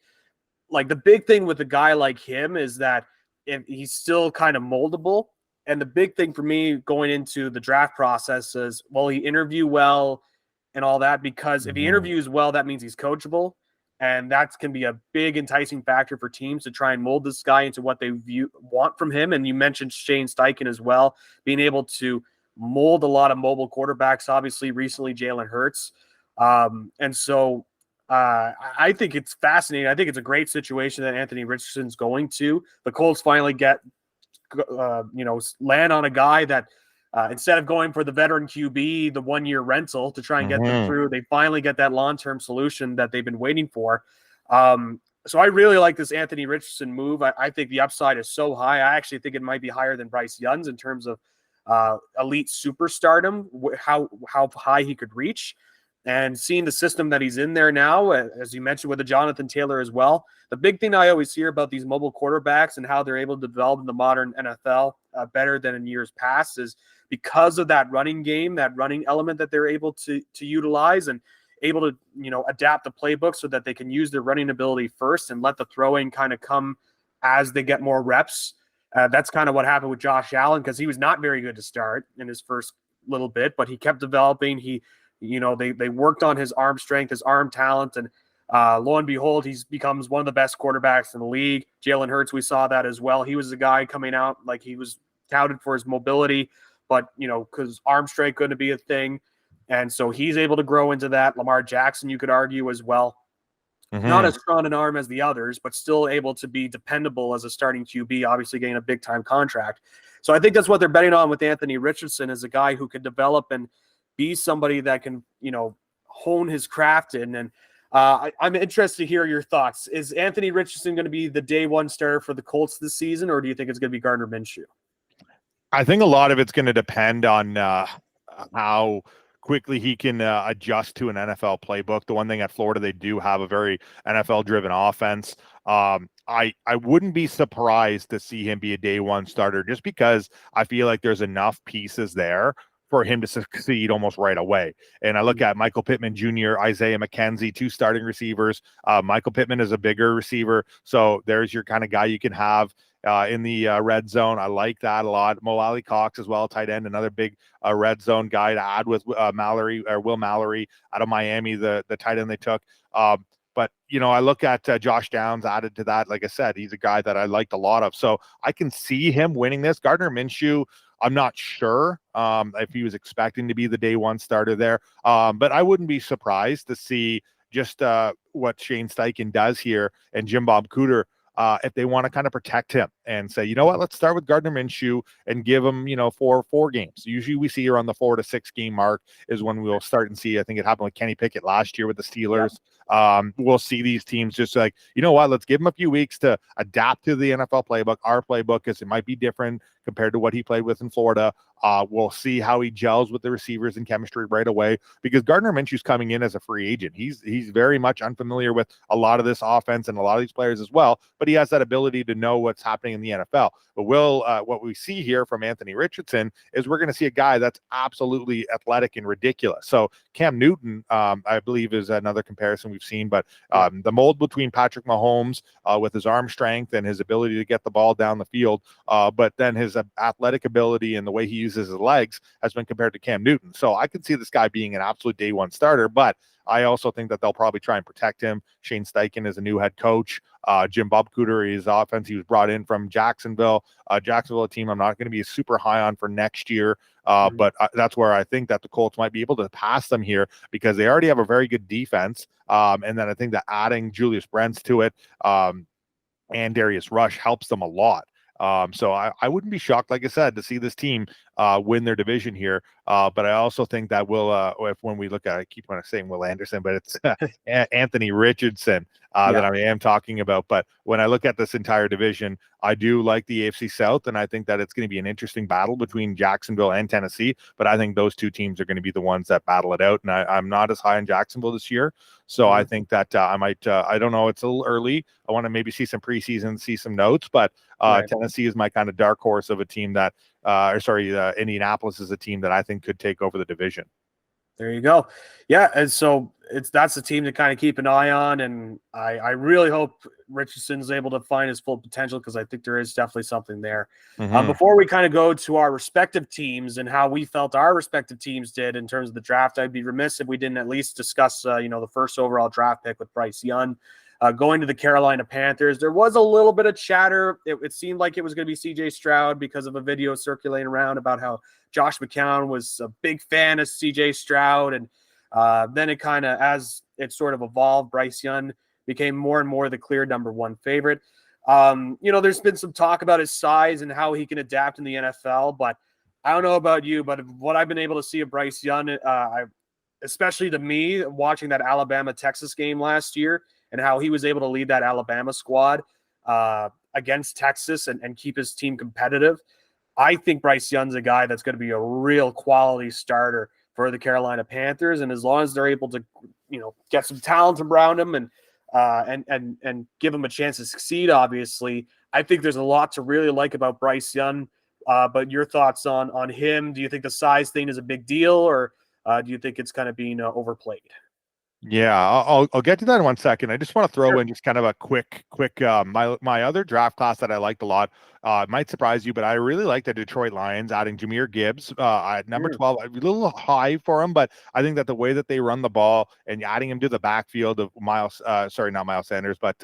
the big thing with a guy like him is that if he's still kind of moldable. And the big thing for me going into the draft process is, will he interview well and all that? Because if he interviews well, that means he's coachable. And that can be a big enticing factor for teams to try and mold this guy into what they want from him. And you mentioned Shane Steichen as well, being able to mold a lot of mobile quarterbacks, obviously recently Jalen Hurts. And so I think it's fascinating. I think it's a great situation that Anthony Richardson's going to. The Colts finally get, land on a guy that instead of going for the veteran QB, the 1 year rental to try and get them through, they finally get that long-term solution that they've been waiting for. So I really like this Anthony Richardson move. I think the upside is so high. I actually think it might be higher than Bryce Young's in terms of elite superstardom, how high he could reach. And seeing the system that he's in there now, as you mentioned with the Jonathan Taylor as well, the big thing I always hear about these mobile quarterbacks and how they're able to develop in the modern NFL better than in years past is because of that running game, that running element that they're able to utilize and able to, adapt the playbook so that they can use their running ability first and let the throwing kind of come as they get more reps. That's kind of what happened with Josh Allen, because he was not very good to start in his first little bit, but he kept developing. They worked on his arm strength, his arm talent, and lo and behold, he becomes one of the best quarterbacks in the league. Jalen Hurts, we saw that as well. He was a guy coming out like he was touted for his mobility, but because arm strength couldn't be a thing, and so he's able to grow into that. Lamar Jackson, you could argue as well, not as strong an arm as the others, but still able to be dependable as a starting QB. Obviously, getting a big time contract. So I think that's what they're betting on with Anthony Richardson, as a guy who could develop and be somebody that can, hone his craft in. And I'm interested to hear your thoughts. Is Anthony Richardson going to be the day one starter for the Colts this season, or do you think it's going to be Gardner Minshew?
I think a lot of it's going to depend on how quickly he can adjust to an NFL playbook. The one thing at Florida, they do have a very NFL-driven offense. I wouldn't be surprised to see him be a day one starter, just because I feel like there's enough pieces there for him to succeed almost right away. And I look at Michael Pittman Jr., Isaiah McKenzie, 2 starting receivers. Michael Pittman is a bigger receiver, so there's your kind of guy you can have in the red zone. I like that a lot. Mo Alley Cox as well, tight end, another big red zone guy to add with Will Mallory out of Miami, the tight end they took. But, I look at Josh Downs added to that. Like I said, he's a guy that I liked a lot of. So I can see him winning this. Gardner Minshew, I'm not sure if he was expecting to be the day one starter there. But I wouldn't be surprised to see just what Shane Steichen does here and Jim Bob Cooter, if they want to kind of protect him and say, let's start with Gardner Minshew and give him, 4 games. Usually we see around the 4 to 6 game mark is when we'll start and see. I think it happened with Kenny Pickett last year with the Steelers. We'll see these teams just like, let's give him a few weeks to adapt to the NFL playbook. Our playbook is, it might be different compared to what he played with in Florida. We'll see how he gels with the receivers and chemistry right away, because Gardner Minshew's coming in as a free agent. He's very much unfamiliar with a lot of this offense and a lot of these players as well, but he has that ability to know what's happening in the NFL. But what we see here from Anthony Richardson is we're going to see a guy that's absolutely athletic and ridiculous. So Cam Newton, I believe, is another comparison we've seen, but the mold between Patrick Mahomes with his arm strength and his ability to get the ball down the field, but then his athletic ability and the way he uses his legs has been compared to Cam Newton. So I could see this guy being an absolute day one starter, but I also think that they'll probably try and protect him. Shane Steichen is a new head coach. Jim Bob Cooter, his offense, he was brought in from Jacksonville. Jacksonville, a team I'm not going to be super high on for next year, but that's where I think that the Colts might be able to pass them here, because they already have a very good defense. And then I think that adding Julius Brents to it and Darius Rush helps them a lot. So I wouldn't be shocked, like I said, to see this team win their division here. But I also think that when we look at, I keep on saying Will Anderson, but it's Anthony Richardson that I am talking about. But when I look at this entire division, I do like the AFC South, and I think that it's going to be an interesting battle between Jacksonville and Tennessee. But I think those 2 teams are going to be the ones that battle it out. And I'm not as high on Jacksonville this year. So I think that I might, I don't know, it's a little early. I want to maybe see some preseason, see some notes, but Tennessee is my kind of dark horse of a team that, Indianapolis is a team that I think could take over the division.
There you go. Yeah, and so that's the team to kind of keep an eye on, and I really hope Richardson's able to find his full potential because I think there is definitely something there. Before we kind of go to our respective teams and how we felt our respective teams did in terms of the draft, I'd be remiss if we didn't at least discuss the first overall draft pick with Bryce Young. Going to the Carolina Panthers, there was a little bit of chatter. It seemed like it was going to be C.J. Stroud because of a video circulating around about how Josh McCown was a big fan of C.J. Stroud. And then it kind of, as it sort of evolved, Bryce Young became more and more the clear number one favorite. There's been some talk about his size and how he can adapt in the NFL, but I don't know about you, but what I've been able to see of Bryce Young, especially to me, watching that Alabama-Texas game last year and how he was able to lead that Alabama squad against Texas and keep his team competitive. I think Bryce Young's a guy that's going to be a real quality starter for the Carolina Panthers. And as long as they're able to, get some talent around him and give him a chance to succeed, obviously, I think there's a lot to really like about Bryce Young. But your thoughts on him? Do you think the size thing is a big deal, or do you think it's kind of being overplayed?
Yeah, I'll get to that in 1 second. I just want to throw in just kind of a quick my other draft class that I liked a lot. It might surprise you, but I really like the Detroit Lions adding Jahmyr Gibbs at number 12. A little high for him, but I think that the way that they run the ball and adding him to the backfield of not Miles Sanders, but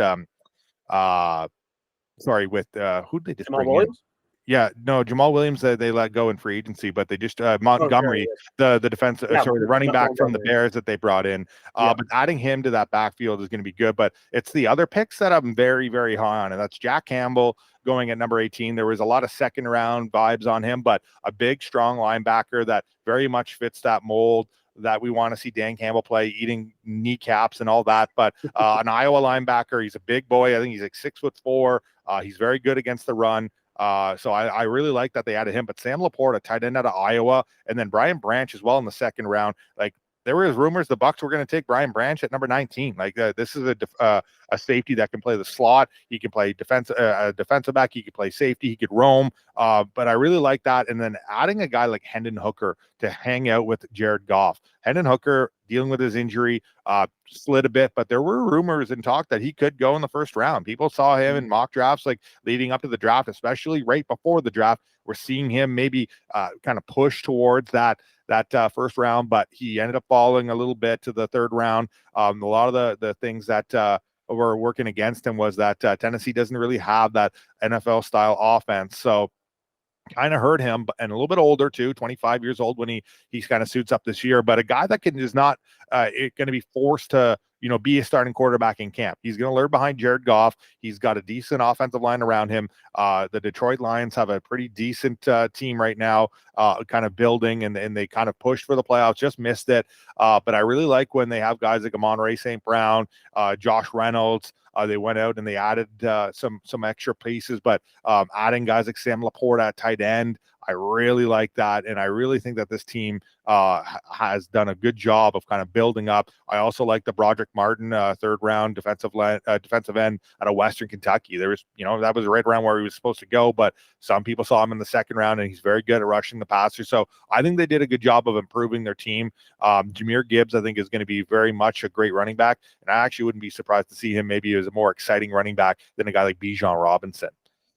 with who did they just
Jamal
bring in?
Williams?
Yeah, no, Jamal Williams they let go in free agency, but they just Montgomery, the defense, the running back from the Bears that they brought in. But adding him to that backfield is going to be good. But it's the other picks that I'm very, very high on, and that's Jack Campbell going at number 18. There was a lot of second round vibes on him, but a big, strong linebacker that very much fits that mold that we want to see Dan Campbell play, eating kneecaps and all that. But an Iowa linebacker, he's a big boy. I think he's like 6'4". He's very good against the run. So I really like that they added him. But Sam Laporte, a tight end out of Iowa, and then Brian Branch as well in the second round. Like, there was rumors the Bucs were going to take Brian Branch at number 19. Like, this is a safety that can play the slot. He can play defensive back. He could play safety. He could roam. But I really like that. And then adding a guy like Hendon Hooker to hang out with Jared Goff. Hendon Hooker dealing with his injury, slid a bit, but there were rumors and talk that he could go in the first round. People saw him in mock drafts, like leading up to the draft, especially right before the draft. We're seeing him maybe kind of push towards that first round, but he ended up falling a little bit to the third round. A lot of the things that were working against him was that Tennessee doesn't really have that NFL style offense. So kind of hurt him, and a little bit older too, 25 years old when he's kind of suits up this year, but a guy that is not going to be forced to be a starting quarterback in camp. He's going to learn behind Jared Goff. He's got a decent offensive line around him. The Detroit Lions have a pretty decent team right now, kind of building, and they kind of pushed for the playoffs, just missed it. But I really like when they have guys like Amon-Ra St. Brown, Josh Reynolds. They went out and they added some extra pieces, but adding guys like Sam Laporte at tight end, I really like that, and I really think that this team has done a good job of kind of building up. I also like the Broderick Martin third round defensive end out of Western Kentucky. There was, that was right around where he was supposed to go, but some people saw him in the second round, and he's very good at rushing the passer. So I think they did a good job of improving their team. Jahmyr Gibbs, I think, is going to be very much a great running back, and I actually wouldn't be surprised to see him maybe as a more exciting running back than a guy like Bijan Robinson.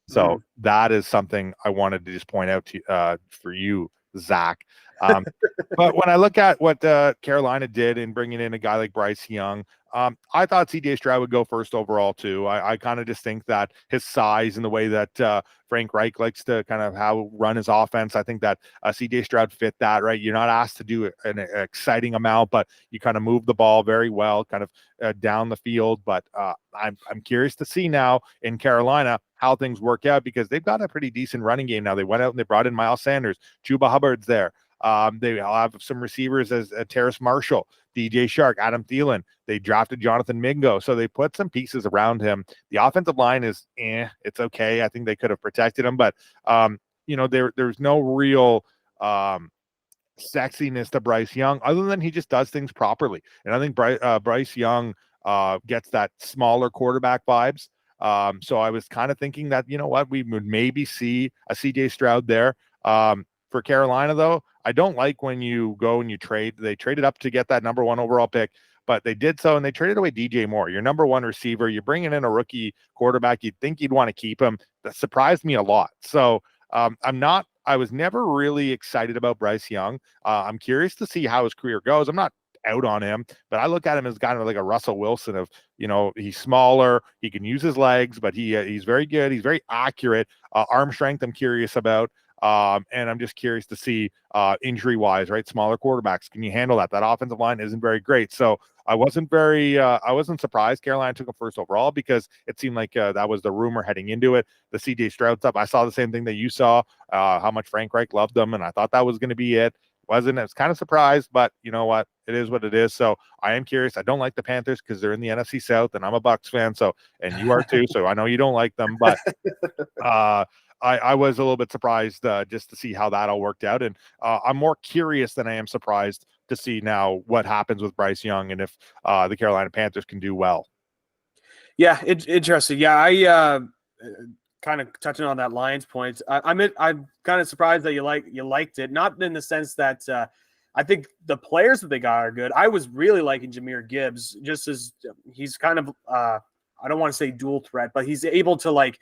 So that is something I wanted to just point out to for you, Zach. But when I look at what Carolina did in bringing in a guy like Bryce Young, I thought C.J. Stroud would go first overall too. I kind of just think that his size and the way that Frank Reich likes to kind of run his offense, I think that C.J. Stroud fit that, right? You're not asked to do an exciting amount, but you kind of move the ball very well, kind of down the field. But I'm curious to see now in Carolina how things work out, because they've got a pretty decent running game now. They went out and they brought in Miles Sanders, Chuba Hubbard's there. They have some receivers as Terrace Marshall, DJ Shark, Adam Thielen. They drafted Jonathan Mingo, so they put some pieces around him. The offensive line is, it's okay. I think they could have protected him, but there's no real sexiness to Bryce Young other than he just does things properly. And I think Bryce Young gets that smaller quarterback vibes. So I was kind of thinking that, we would maybe see a CJ Stroud there. For For Carolina, though, I don't like when you go and you trade. They traded up to get that number 1 overall pick, but they did so, and they traded away DJ Moore, your number 1 receiver. You're bringing in a rookie quarterback. You'd think you'd want to keep him. That surprised me a lot. So I was never really excited about Bryce Young. I'm curious to see how his career goes. I'm not out on him, but I look at him as kind of like a Russell Wilson of, he's smaller, he can use his legs, but he's very good. He's very accurate. Arm strength, I'm curious about. And I'm just curious to see injury wise, right? Smaller quarterbacks, can you handle that? That offensive line isn't very great. So I wasn't surprised Carolina took him first overall, because it seemed like that was the rumor heading into it. The CJ Stroud stuff, I saw the same thing that you saw, how much Frank Reich loved them, and I thought that was going to be it. I was kind of surprised, but you know what? It is what it is. So I am curious. I don't like the Panthers because they're in the NFC South, and I'm a Bucs fan. So, and you are too. So I know you don't like them, but I was a little bit surprised just to see how that all worked out. And I'm more curious than I am surprised to see now what happens with Bryce Young and if the Carolina Panthers can do well.
Yeah, interesting. Yeah, I kind of touching on that Lions point. I'm kind of surprised that you liked it, not in the sense that I think the players that they got are good. I was really liking Jahmyr Gibbs, just as he's kind of I don't want to say dual threat, but he's able to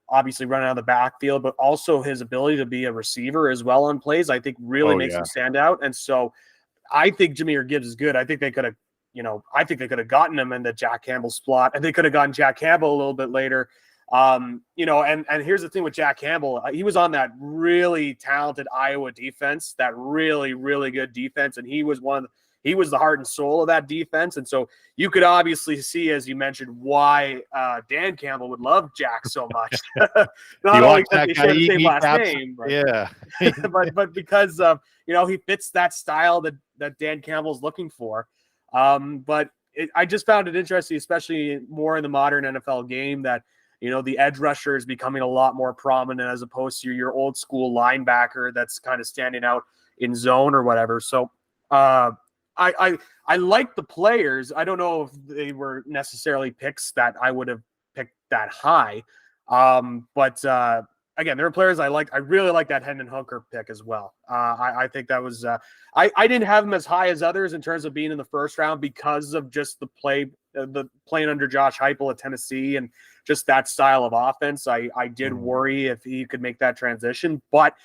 obviously run out of the backfield, but also his ability to be a receiver as well on plays, I think really makes him stand out. And so I think Jahmyr Gibbs is good. I think they could have gotten him in the Jack Campbell slot, and they could have gotten Jack Campbell a little bit later. And here's the thing with Jack Campbell, he was on that really talented Iowa defense, that really, really good defense. And he was the heart and soul of that defense. And so you could obviously see, as you mentioned, why Dan Campbell would love Jack so much. Not only because they share the same last name, but,
yeah,
but because he fits that style that Dan Campbell's looking for. I just found it interesting, especially more in the modern NFL game, that the edge rusher is becoming a lot more prominent as opposed to your old school linebacker that's kind of standing out in zone or whatever. So I like the players. I don't know if they were necessarily picks that I would have picked that high. But again, there are players I like. I really like that Hendon Hooker pick as well. I think that was I didn't have him as high as others in terms of being in the first round because of just the playing under Josh Heupel at Tennessee and just that style of offense. I did worry if he could make that transition, but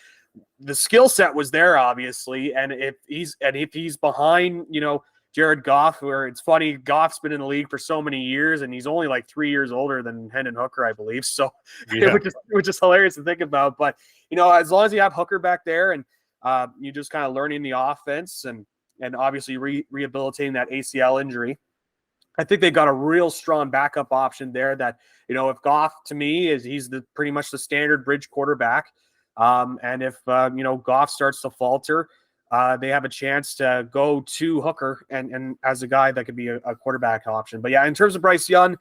the skill set was there, obviously. And if he's behind, Jared Goff, where it's funny, Goff's been in the league for so many years and he's only like 3 years older than Hendon Hooker, I believe. So which is hilarious to think about. But, as long as you have Hooker back there and you just kind of learning the offense and obviously rehabilitating that ACL injury, I think they got a real strong backup option there that, if Goff, to me, he's pretty much the standard bridge quarterback. And if, Goff starts to falter, they have a chance to go to Hooker and as a guy that could be a quarterback option. But yeah, in terms of Bryce Young,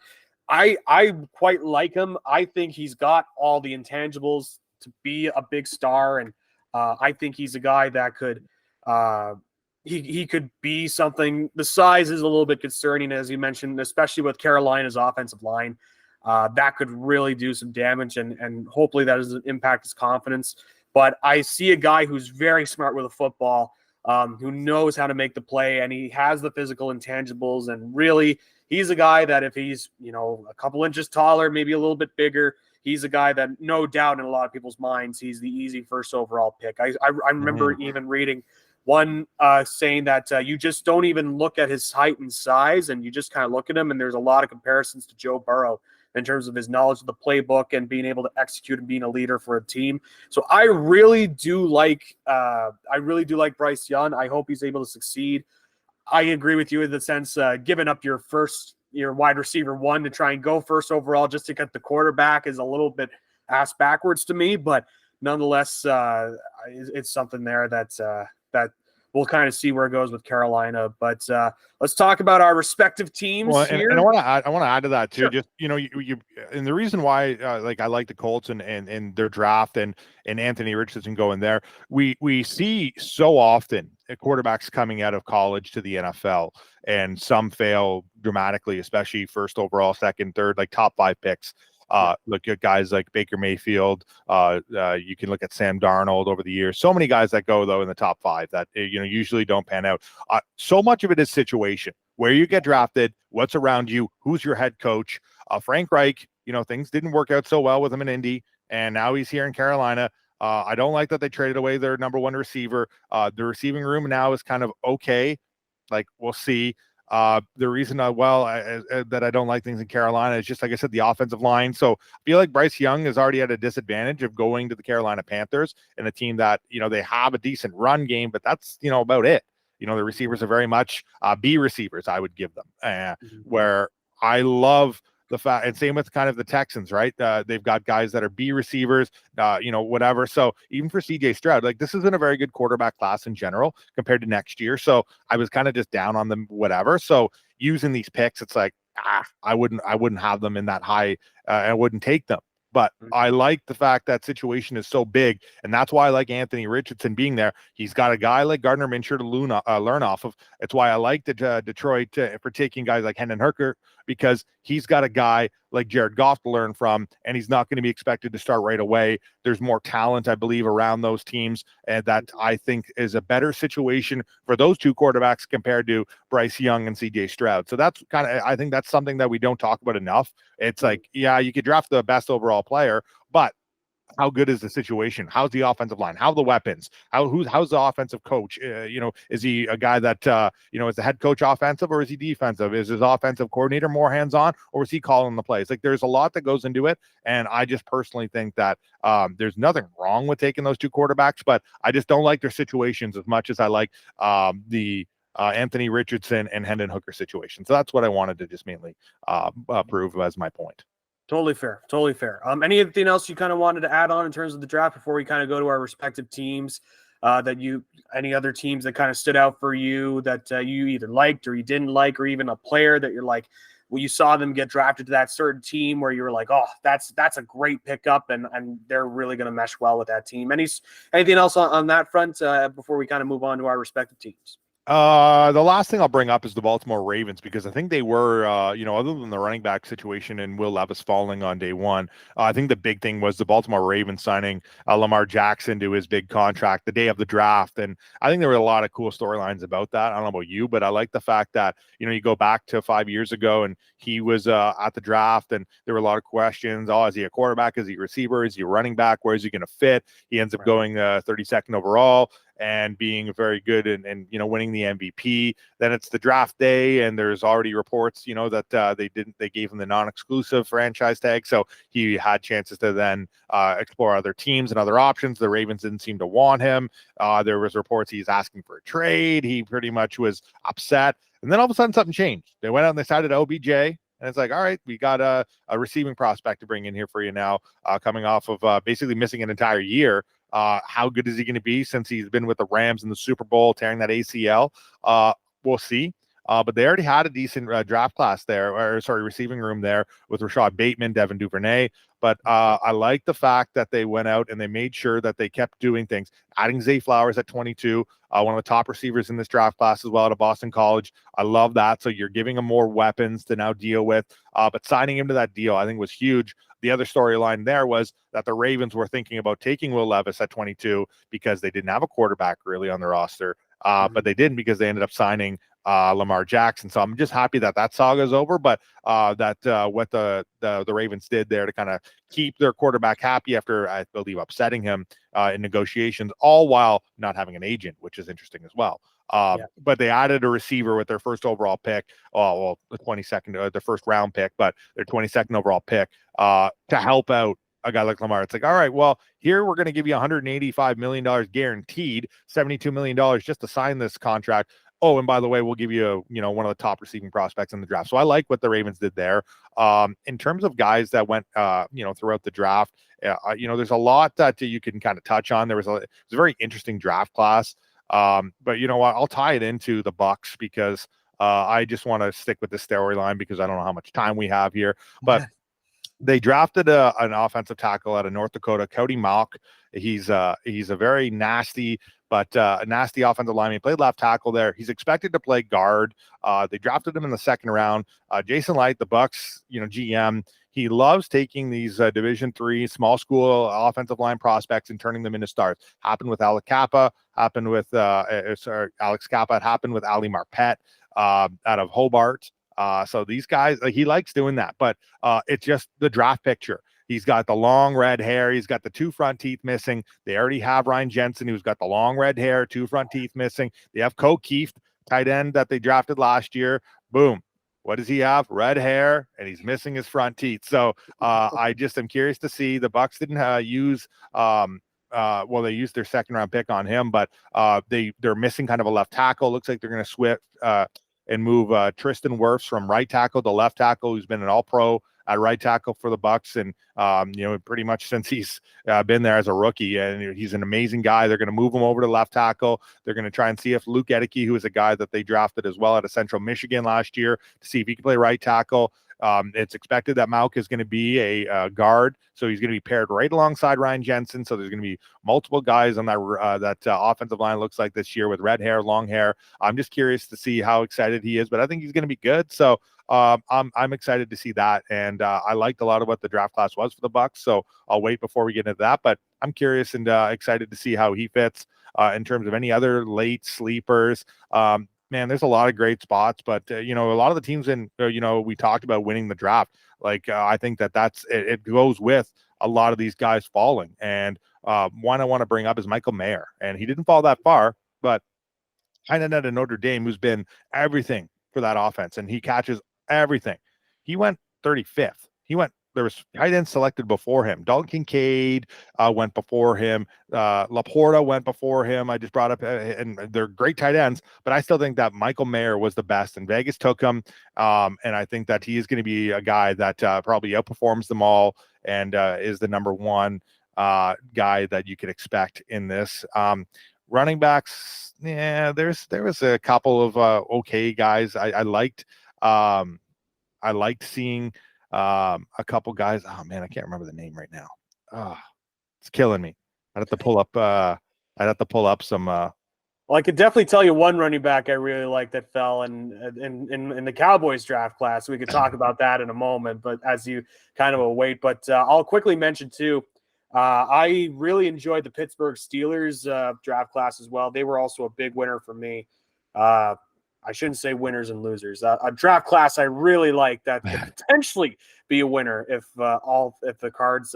I quite like him. I think he's got all the intangibles to be a big star. And I think he's a guy that could, he could be something. The size is a little bit concerning, as you mentioned, especially with Carolina's offensive line. That could really do some damage, and hopefully that doesn't impact his confidence. But I see a guy who's very smart with a football, who knows how to make the play, and he has the physical intangibles. And really, he's a guy that if he's, a couple inches taller, maybe a little bit bigger, he's a guy that no doubt in a lot of people's minds, he's the easy first overall pick. I remember even reading one saying that you just don't even look at his height and size, and you just kind of look at him, and there's a lot of comparisons to Joe Burrow in terms of his knowledge of the playbook and being able to execute and being a leader for a team. So I really do like Bryce Young. I hope he's able to succeed. I agree with you in the sense giving up your wide receiver one to try and go first overall just to get the quarterback is a little bit ass backwards to me, but nonetheless, it's something there that we'll kind of see where it goes with Carolina. But let's talk about our respective teams here.
And I want to add to that too.
Sure.
Just you and the reason why I like the Colts and their draft and Anthony Richardson going there. We see so often quarterbacks coming out of college to the NFL, and some fail dramatically, especially first overall, second, third, like top 5 picks. Look at guys like Baker Mayfield. You can look at Sam Darnold over the years. So many guys that go though in the top 5 that usually don't pan out. So much of it is situation, where you get drafted, what's around you, who's your head coach. Frank Reich, things didn't work out so well with him in Indy, and now he's here in Carolina. I don't like that they traded away their number 1 receiver. The receiving room now is kind of okay. Like, we'll see. The reason that I don't like things in Carolina is just, like I said, the offensive line. So I feel like Bryce Young is already at a disadvantage of going to the Carolina Panthers and a team that, they have a decent run game, but that's, about it. The receivers are very much B receivers, I would give them, where I love the fact, and same with kind of the Texans, right? They've got guys that are B receivers, whatever. So even for CJ Stroud, like, this isn't a very good quarterback class in general compared to next year. So I was kind of just down on them, whatever. So using these picks, it's like, I wouldn't have them in that high. I wouldn't take them. But I like the fact that situation is so big, and that's why I like Anthony Richardson being there. He's got a guy like Gardner Minshew to learn off of. It's why I like Detroit for taking guys like Hendon Hooker, because he's got a guy like Jared Goff to learn from, and he's not going to be expected to start right away. There's more talent, I believe, around those teams, and that I think is a better situation for those 2 quarterbacks compared to Bryce Young and CJ Stroud. So that's I think that's something that we don't talk about enough. It's like, yeah, you could draft the best overall player, but how good is the situation? How's the offensive line? How are the weapons? How's the offensive coach? Is he a guy that is the head coach offensive, or is he defensive? Is his offensive coordinator more hands-on, or is he calling the plays? Like, there's a lot that goes into it, and I just personally think that there's nothing wrong with taking those 2 quarterbacks, but I just don't like their situations as much as I like the Anthony Richardson and Hendon Hooker situation. So that's what I wanted to just mainly prove as my point.
Totally fair. Totally fair. Anything else you kind of wanted to add on in terms of the draft before we kind of go to our respective teams? Any other teams that kind of stood out for you that you either liked or you didn't like, or even a player that you're like, well, you saw them get drafted to that certain team where you were like, oh, that's a great pickup, and they're really going to mesh well with that team. Anything else on that front before we kind of move on to our respective teams?
The last thing I'll bring up is the Baltimore Ravens, because I think they were, other than the running back situation and Will Levis falling on day one, I think the big thing was the Baltimore Ravens signing Lamar Jackson to his big contract the day of the draft. And I think there were a lot of cool storylines about that. I don't know about you, but I like the fact that, you go back to 5 years ago and he was at the draft, and there were a lot of questions. Oh, is he a quarterback? Is he a receiver? Is he a running back? Where is he going to fit? He ends up going 32nd overall and being very good and winning the MVP. Then it's the draft day, and there's already reports that they gave him the non-exclusive franchise tag, so he had chances to then explore other teams and other options. The Ravens didn't seem to want him. There was reports he's asking for a trade. He pretty much was upset, and then all of a sudden something changed. They went out and they decided OBJ. And it's like, all right, we got a receiving prospect to bring in here for you now, coming off of basically missing an entire year. How good is he going to be since he's been with the Rams in the Super Bowl, tearing that ACL? We'll see. But they already had a decent draft class there, receiving room there with Rashad Bateman, Devin Duvernay. But I like the fact that they went out and they made sure that they kept doing things, adding Zay Flowers at 22, one of the top receivers in this draft class as well, at Boston College. I love that. So you're giving him more weapons to now deal with. But signing him to that deal, I think, was huge. The other storyline there was that the Ravens were thinking about taking Will Levis at 22 because they didn't have a quarterback really on their roster. But they didn't, because they ended up signing Lamar Jackson. So I'm just happy that saga is over, but what the Ravens did there to kind of keep their quarterback happy after, I believe, upsetting him in negotiations, all while not having an agent, which is interesting as well. But they added a receiver with their first overall pick. The 22nd, their first round pick, but their 22nd overall pick to help out a guy like Lamar. It's like, all right, well, here we're going to give you $185 million guaranteed, $72 million just to sign this contract. Oh, and by the way, we'll give you one of the top receiving prospects in the draft. So I like what the Ravens did there. In terms of guys that went, throughout the draft, there's a lot that you can kind of touch on. It was a very interesting draft class. But you know what? I'll tie it into the Bucks because I just want to stick with the storyline because I don't know how much time we have here. But they drafted an offensive tackle out of North Dakota, Cody Mauch. He's a very nasty offensive lineman. He played left tackle there. He's expected to play guard. They drafted him in the second round. Jason Light, the Bucks, GM, he loves taking these Division III small school offensive line prospects and turning them into stars. Happened with Alex Kappa, happened with Alex Kappa, it happened with Ali Marpet out of Hobart. So these guys, he likes doing that, but it's just the draft picture. He's got the long red hair. He's got the 2 front teeth missing. They already have Ryan Jensen, who's got the long red hair, 2 front teeth missing. They have Ko Keefe, tight end that they drafted last year. Boom. What does he have? Red hair, and he's missing his front teeth. So I just am curious to see. The Bucs didn't use they used their second round pick on him, but they're missing kind of a left tackle. Looks like they're going to switch and move Tristan Wirfs from right tackle to left tackle, who's been an all-pro at right tackle for the Bucs, and pretty much since he's been there as a rookie, and he's an amazing guy. They're going to move him over to left tackle. They're going to try and see if Luke Edeke, who is a guy that they drafted as well out of Central Michigan last year, to see if he can play right tackle. It's expected that Mauk is going to be a guard, so he's going to be paired right alongside Ryan Jensen. So there's going to be multiple guys on that offensive line, looks like, this year with red hair, long hair. I'm just curious to see how excited he is, but I think he's going to be good. So I'm excited to see that, and I liked a lot of what the draft class was for the Bucs. So I'll wait before we get into that, but I'm curious and excited to see how he fits in terms of any other late sleepers. Man, there's a lot of great spots, but a lot of the teams we talked about winning the draft. Like I think that's it goes with a lot of these guys falling. And one I want to bring up is Michael Mayer, and he didn't fall that far, but kind of at a Notre Dame who's been everything for that offense, and he catches everything. He went 35th. There was tight ends selected before him. Dalton Kincaid went before him. Laporta went before him. I just brought up, and they're great tight ends, but I still think that Michael Mayer was the best, and Vegas took him. And I think that he is going to be a guy that probably outperforms them all and is the number one guy that you could expect in this. Running backs, yeah, there was a couple of okay guys. I liked seeing a couple guys. Oh man, I can't remember the name right now. Oh, it's killing me. I'd have to pull up some.
Well, I could definitely tell you one running back I really like that fell in the Cowboys draft class. We could talk about that in a moment, but as you kind of await. But I'll quickly mention too. I really enjoyed the Pittsburgh Steelers draft class as well. They were also a big winner for me. I shouldn't say winners and losers. A draft class I really like that could potentially be a winner if the cards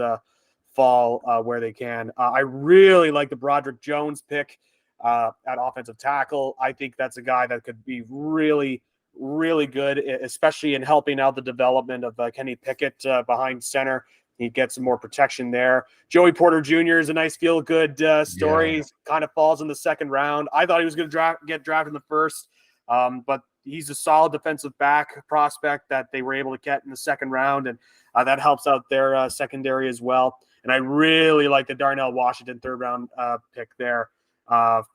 fall where they can. I really like the Broderick Jones pick at offensive tackle. I think that's a guy that could be really, really good, especially in helping out the development of Kenny Pickett behind center. He gets some more protection there. Joey Porter Jr. is a nice feel-good story. Yeah. Kind of falls in the second round. I thought he was going to get drafted in the first, but he's a solid defensive back prospect that they were able to get in the second round, and that helps out their secondary as well. And I really like the Darnell Washington third-round pick there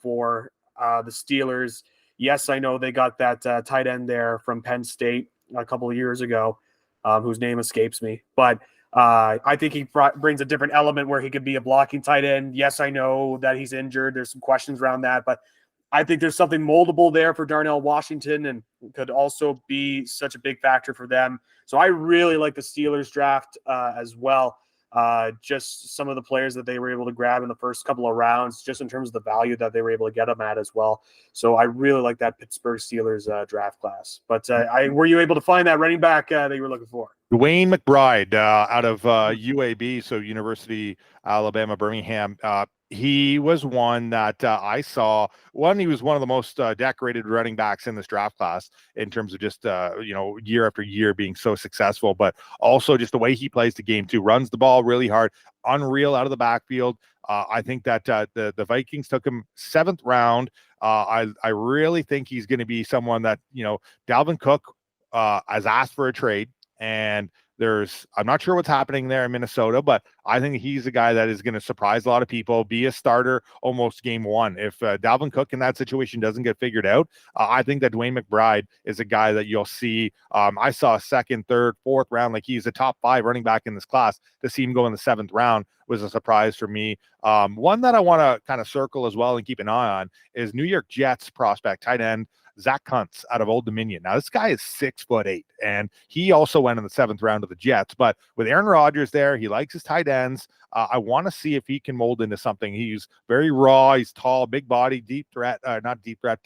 for the Steelers. Yes, I know they got that tight end there from Penn State a couple of years ago, whose name escapes me, but I think he brings a different element where he could be a blocking tight end. Yes, I know that he's injured. There's some questions around that, but I think there's something moldable there for Darnell Washington and could also be such a big factor for them. So I really like the Steelers draft as well. Just some of the players that they were able to grab in the first couple of rounds, just in terms of the value that they were able to get them at as well. So I really like that Pittsburgh Steelers draft class. But were you able to find that running back that you were looking for?
Dwayne McBride out of UAB, so University Alabama Birmingham. He was one that I saw. He was one of the most decorated running backs in this draft class in terms of just, year after year being so successful, but also just the way he plays the game too. Runs the ball really hard, unreal out of the backfield. I think that the Vikings took him 7th round. I really think he's going to be someone that, Dalvin Cook has asked for a trade. And I'm not sure what's happening there in Minnesota, but I think he's a guy that is going to surprise a lot of people, be a starter almost game one. If Dalvin Cook in that situation doesn't get figured out, I think that Dwayne McBride is a guy that you'll see. I saw 2nd, 3rd, 4th round, like he's a top 5 running back in this class. To see him go in the 7th round was a surprise for me. One that I want to kind of circle as well and keep an eye on is New York Jets prospect tight end Zach Kuntz out of Old Dominion. Now, this guy is 6'8", and he also went in the 7th round of the Jets. But with Aaron Rodgers there, he likes his tight ends. I want to see if he can mold into something. He's very raw. He's tall, big body, deep threat, not deep threat,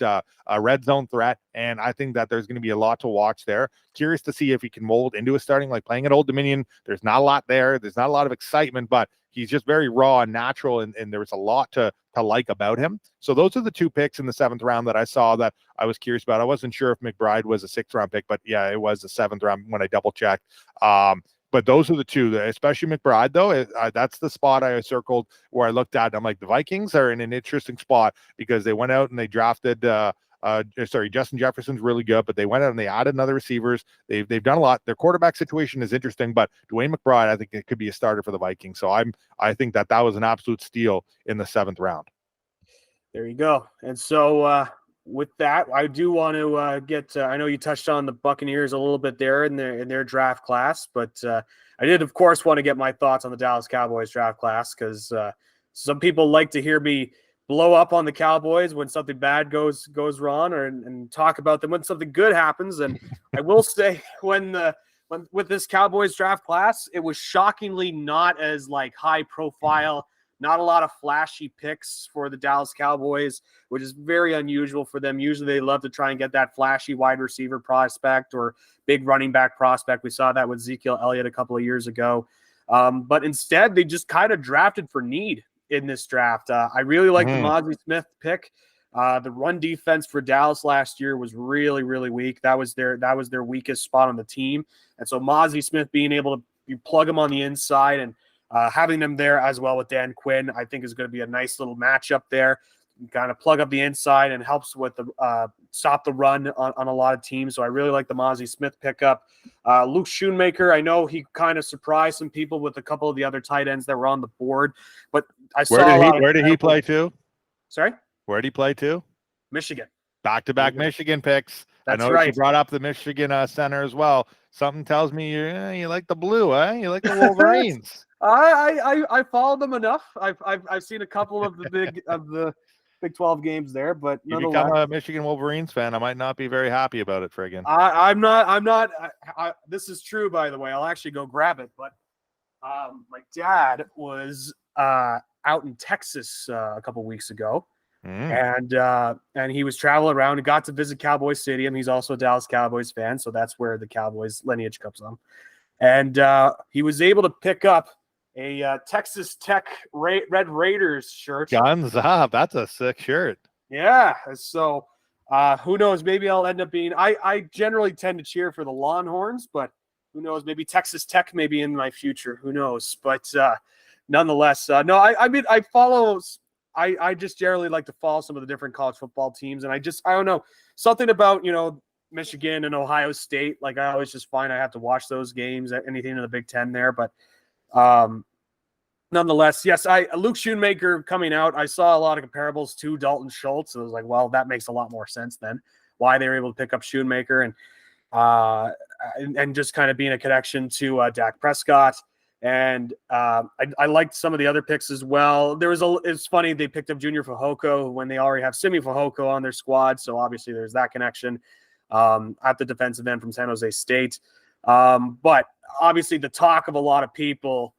red zone threat. And I think that there's going to be a lot to watch there. Curious to see if he can mold into a starting, like playing at Old Dominion. There's not a lot there. There's not a lot of excitement, but he's just very raw and natural. And there was a lot to like about him. So those are the 2 picks in the 7th round that I saw that I was curious about. I wasn't sure if McBride was a 6th round pick, but yeah, it was the 7th round when I double checked. But those are the 2, especially McBride, though. That's the spot I circled where I looked at. And I'm like, the Vikings are in an interesting spot because they went out and they drafted Justin Jefferson's really good, but they went out and they added other receivers. They've done a lot. Their quarterback situation is interesting, but Dwayne McBride, I think it could be a starter for the Vikings. So I think that was an absolute steal in the 7th round.
There you go. And so with that, I do want to get. I know you touched on the Buccaneers a little bit there in their draft class, but I did, of course, want to get my thoughts on the Dallas Cowboys draft class because some people like to hear me blow up on the Cowboys when something bad goes wrong, and talk about them when something good happens. And I will say, when with this Cowboys draft class, it was shockingly not as like high profile. Not a lot of flashy picks for the Dallas Cowboys, which is very unusual for them. Usually they love to try and get that flashy wide receiver prospect or big running back prospect. We saw that with Ezekiel Elliott a couple of years ago. But instead, they just kind of drafted for need in this draft. I really like the Mozzie Smith pick. The run defense for Dallas last year was really, really weak. That was their weakest spot on the team. And so Mozzie Smith being able to you plug him on the inside and having them there as well with Dan Quinn, I think is going to be a nice little matchup there. You kind of plug up the inside and helps with the stop the run on a lot of teams. So I really like the Mozzie Smith pickup. Luke Schoonmaker, I know he kind of surprised some people with a couple of the other tight ends that were on the board, but I saw
where did he play to?
Sorry?
Where did he play to?
Michigan.
Back-to-back Michigan picks.
That's
I know
right.
you brought up the Michigan center as well. Something tells me you like the blue, eh? You like the Wolverines.
I followed them enough. I've seen a couple of the Big 12 games there, but
you become a Michigan Wolverines fan, I might not be very happy about it, friggin'.
I'm not. This is true, by the way. I'll actually go grab it. But my dad was out in Texas a couple weeks ago, and he was traveling around and got to visit Cowboys Stadium. He's also a Dallas Cowboys fan, so that's where the Cowboys lineage comes from. And he was able to pick up a Texas Tech Red Raiders shirt.
Guns up. That's a sick shirt.
Yeah. So who knows? Maybe I'll end up being – I generally tend to cheer for the Longhorns, but who knows? Maybe Texas Tech may be in my future. Who knows? But nonetheless, no, I mean, I follow – I just generally like to follow some of the different college football teams. And I don't know. Something about, Michigan and Ohio State. Like I always just find I have to watch those games, anything in the Big Ten there. But nonetheless, yes, Luke Schoonmaker coming out. I saw a lot of comparables to Dalton Schultz. I was like, well, that makes a lot more sense then. Why they were able to pick up Schoonmaker and just kind of being a connection to Dak Prescott. And I liked some of the other picks as well. It's funny they picked up Junior Fehoko when they already have Simi Fehoko on their squad. So obviously there's that connection at the defensive end from San Jose State. But obviously the talk of a lot of people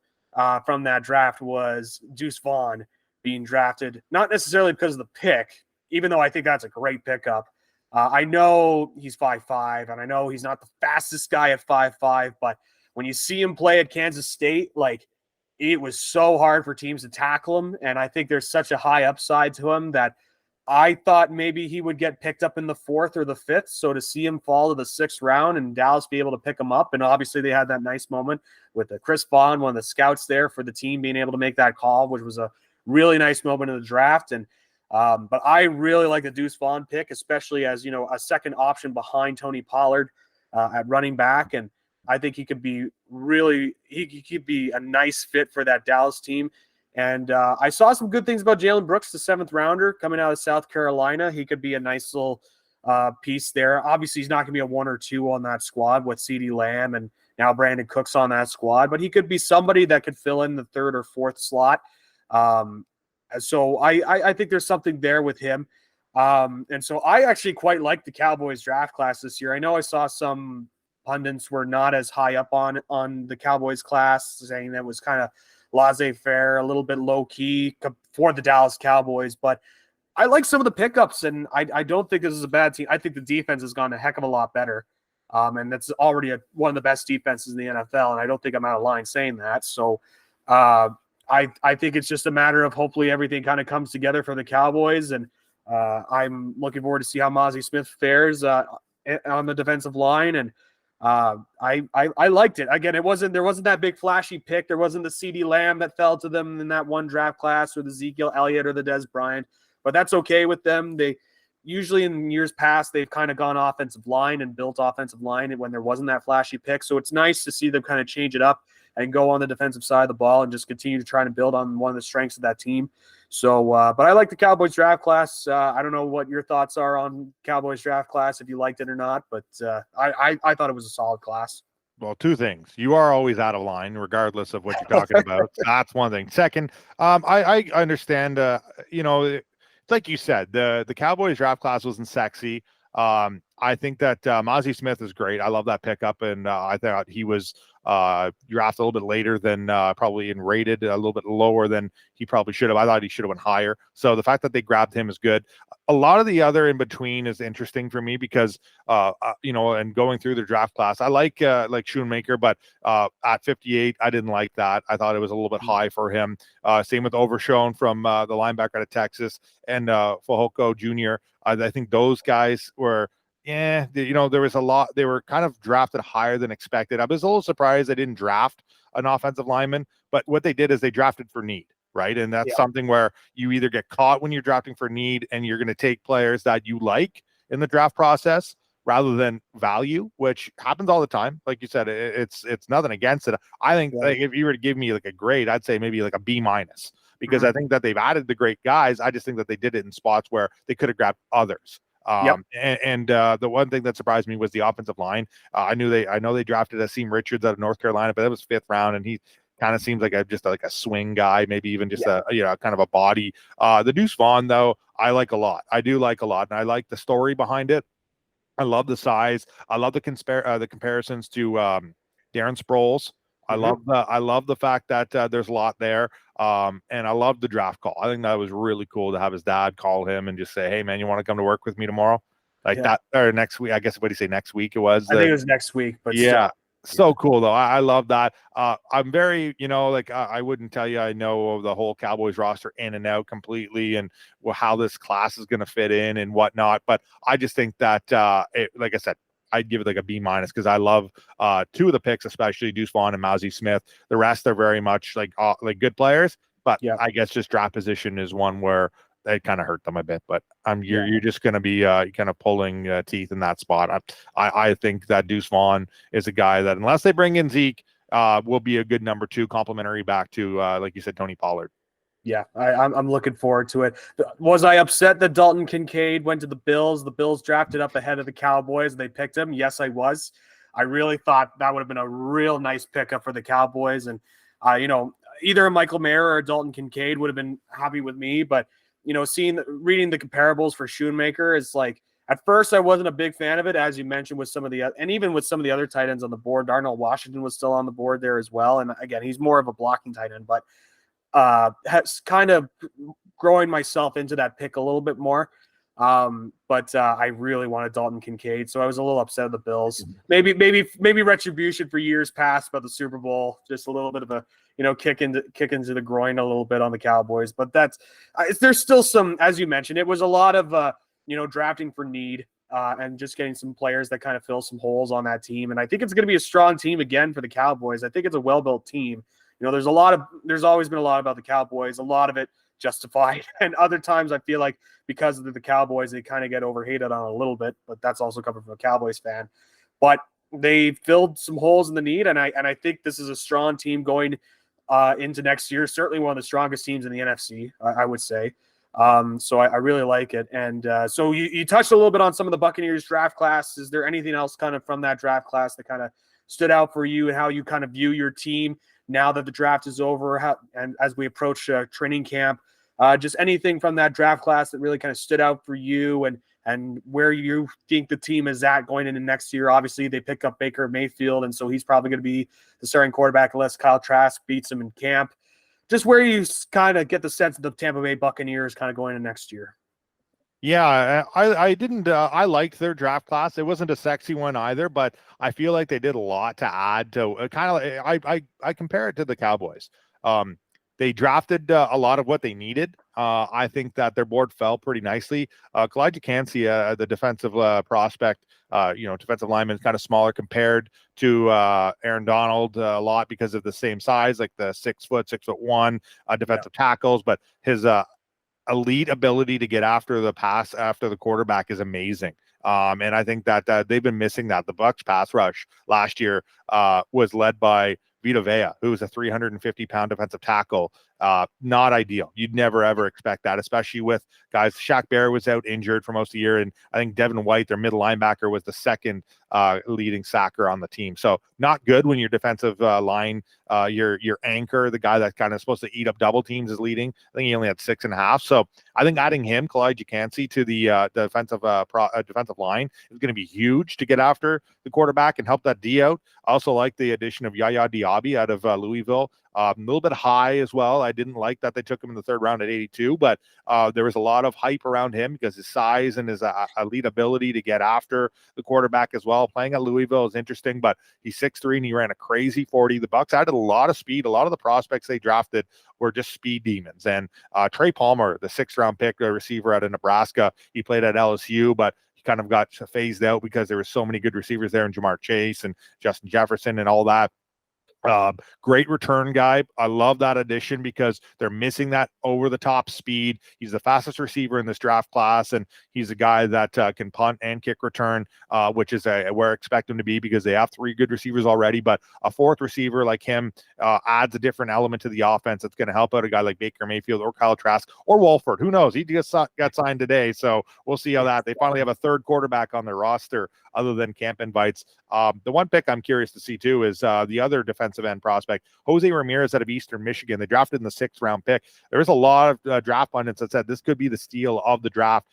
from that draft was Deuce Vaughn being drafted, not necessarily because of the pick, even though I think that's a great pickup. I know he's 5'5", and I know he's not the fastest guy at 5'5", but when you see him play at Kansas State, like it was so hard for teams to tackle him. And I think there's such a high upside to him that I thought maybe he would get picked up in the 4th or the 5th. So to see him fall to the 6th round and Dallas be able to pick him up. And obviously they had that nice moment with Chris Vaughn, one of the scouts there for the team, being able to make that call, which was a really nice moment in the draft. And but I really like the Deuce Vaughn pick, especially as, a second option behind Tony Pollard at running back. And I think he could be he could be a nice fit for that Dallas team. And I saw some good things about Jalen Brooks, the 7th rounder coming out of South Carolina. He could be a nice little piece there. Obviously, he's not going to be a 1 or 2 on that squad with CeeDee Lamb and now Brandon Cooks on that squad, but he could be somebody that could fill in the 3rd or 4th slot. So I think there's something there with him. And so I actually quite like the Cowboys draft class this year. I know I saw some pundits were not as high up on the Cowboys class, saying that was kind of laissez-faire, a little bit low-key for the Dallas Cowboys. But I like some of the pickups, and I don't think this is a bad team. I think the defense has gone a heck of a lot better. And that's already one of the best defenses in the NFL, and I don't think I'm out of line saying that. So I think it's just a matter of hopefully everything kind of comes together for the Cowboys, and I'm looking forward to see how Mozzie Smith fares on the defensive line. And I liked it. Again, there wasn't that big flashy pick. There wasn't the CeeDee Lamb that fell to them in that one draft class, or the Ezekiel Elliott or the Des Bryant, but that's okay with them. They usually in years past, they've kind of gone offensive line and built offensive line when there wasn't that flashy pick. So it's nice to see them kind of change it up and go on the defensive side of the ball and just continue to try to build on one of the strengths of that team. So, but I like the Cowboys draft class. I don't know what your thoughts are on Cowboys draft class, if you liked it or not, but I thought it was a solid class.
Well, two things. You are always out of line, regardless of what you're talking about. That's one thing. Second, I understand, it's like you said, the Cowboys draft class wasn't sexy. I think that Mozzie Smith is great. I love that pickup, and I thought he was drafted a little bit later than probably, and rated a little bit lower than he probably should have. I thought he should have went higher. So the fact that they grabbed him is good. A lot of the other in between is interesting for me because and going through the draft class, I like Schoonmaker, but at 58, I didn't like that. I thought it was a little bit high for him. Same with Overshown from the linebacker out of Texas, and Fehoko Jr. I think those guys were. Yeah, there was a lot. They were kind of drafted higher than expected. I was a little surprised they didn't draft an offensive lineman, but what they did is they drafted for need, right? And that's something where you either get caught when you're drafting for need and you're going to take players that you like in the draft process rather than value, which happens all the time. Like you said, it's nothing against it. I think like, if you were to give me like a grade, I'd say maybe like a B-, because I think that they've added the great guys. I just think that they did it in spots where they could have grabbed others. The one thing that surprised me was the offensive line. I know they drafted Asim Richards out of North Carolina, but that was 5th round, and he kind of seems like a swing guy, maybe even just a kind of a body. The Deuce Vaughn, though, I like a lot. I do like a lot, and I like the story behind it. I love the size. I love the comparisons to Darren Sproles. I love the fact that there's a lot there. And I love the draft call. I think that was really cool to have his dad call him and just say, "Hey man, you want to come to work with me tomorrow?" That, or next week. I guess, what did he say, next week it was?
I think it was next week, but
so cool though. I love that. I'm very, I wouldn't tell you I know the whole Cowboys roster in and out completely and how this class is going to fit in and whatnot. But I just think that, like I said, I'd give it like a B- because I love 2 of the picks, especially Deuce Vaughn and Mozzie Smith. The rest are very much like good players, but I guess just draft position is one where it kind of hurt them a bit. But you're just going to be kind of pulling teeth in that spot. I think that Deuce Vaughn is a guy that, unless they bring in Zeke, will be a good number 2 complimentary back to like you said, Tony Pollard.
Yeah, I'm looking forward to it. Was I upset that Dalton Kincaid went to the Bills? The Bills drafted up ahead of the Cowboys. And they picked him. Yes, I was. I really thought that would have been a real nice pickup for the Cowboys. And, either Michael Mayer or Dalton Kincaid would have been happy with me. But, reading the comparables for Schoonmaker is like, at first I wasn't a big fan of it, as you mentioned, with some of the, and even with some of the other tight ends on the board. Darnell Washington was still on the board there as well. And again, he's more of a blocking tight end, but has kind of growing myself into that pick a little bit more. But I really wanted Dalton Kincaid, so I was a little upset at the Bills. Maybe retribution for years past about the Super Bowl, just a little bit of a kick into the groin a little bit on the Cowboys. But that's there's still some, as you mentioned, it was a lot of drafting for need and just getting some players that kind of fill some holes on that team. And I think it's going to be a strong team again for the Cowboys. I think it's a well-built team. There's always been a lot about the Cowboys, a lot of it justified. And other times I feel like because of the Cowboys, they kind of get overhated on a little bit, but that's also coming from a Cowboys fan. But they filled some holes in the need. And I think this is a strong team going into next year. Certainly one of the strongest teams in the NFC, I would say. So I really like it. And so you touched a little bit on some of the Buccaneers draft class. Is there anything else kind of from that draft class that kind of stood out for you and how you kind of view your team now that the draft is over, and as we approach training camp? Just anything from that draft class that really kind of stood out for you, and where you think the team is at going into next year. Obviously, they pick up Baker Mayfield, and so he's probably going to be the starting quarterback unless Kyle Trask beats him in camp. Just where you kind of get the sense of the Tampa Bay Buccaneers kind of going into next year.
Yeah, I didn't. I liked their draft class. It wasn't a sexy one either, but I feel like they did a lot to add to kind of. I compare it to the Cowboys. They drafted a lot of what they needed. I think that their board fell pretty nicely. Kalijah Cansey, the defensive prospect, defensive lineman, is kind of smaller compared to Aaron Donald a lot because of the same size, like the 6'1" defensive tackles, but his elite ability to get after the pass after the quarterback is amazing. And I think that they've been missing that. The Bucs pass rush last year was led by Vita Vea, who was a 350-pound defensive tackle. Not ideal. You'd never, ever expect that, especially with guys. Shaq Barrett was out injured for most of the year, and I think Devin White, their middle linebacker, was the second leading sacker on the team. So not good when your defensive line, your anchor, the guy that's kind of supposed to eat up double teams, is leading. I think he only had 6.5. So I think adding him, Kalijah Cansey, to the defensive line is going to be huge to get after the quarterback and help that D out. I also like the addition of Yaya Diaby out of Louisville. A little bit high as well. I didn't like that they took him in the third round at 82, but there was a lot of hype around him because his size and his elite ability to get after the quarterback as well. Playing at Louisville is interesting, but he's 6'3" and he ran a crazy 40. The Bucs added a lot of speed. A lot of the prospects they drafted were just speed demons. And Trey Palmer, the 6th round pick, a receiver out of Nebraska, he played at LSU, but he kind of got phased out because there were so many good receivers there, and Jamar Chase and Justin Jefferson and all that. Great return guy. I love that addition because they're missing that over-the-top speed. He's the fastest receiver in this draft class, and he's a guy that can punt and kick return, which is where I expect him to be because they have 3 good receivers already. But a 4th receiver like him adds a different element to the offense that's going to help out a guy like Baker Mayfield or Kyle Trask or Wolford. Who knows? He just got signed today, so we'll see how that. They finally have a 3rd quarterback on their roster other than camp invites. The one pick I'm curious to see too is the other defensive end prospect, Jose Ramirez out of Eastern Michigan. They drafted in the 6th round pick. There was a lot of draft pundits that said this could be the steal of the draft.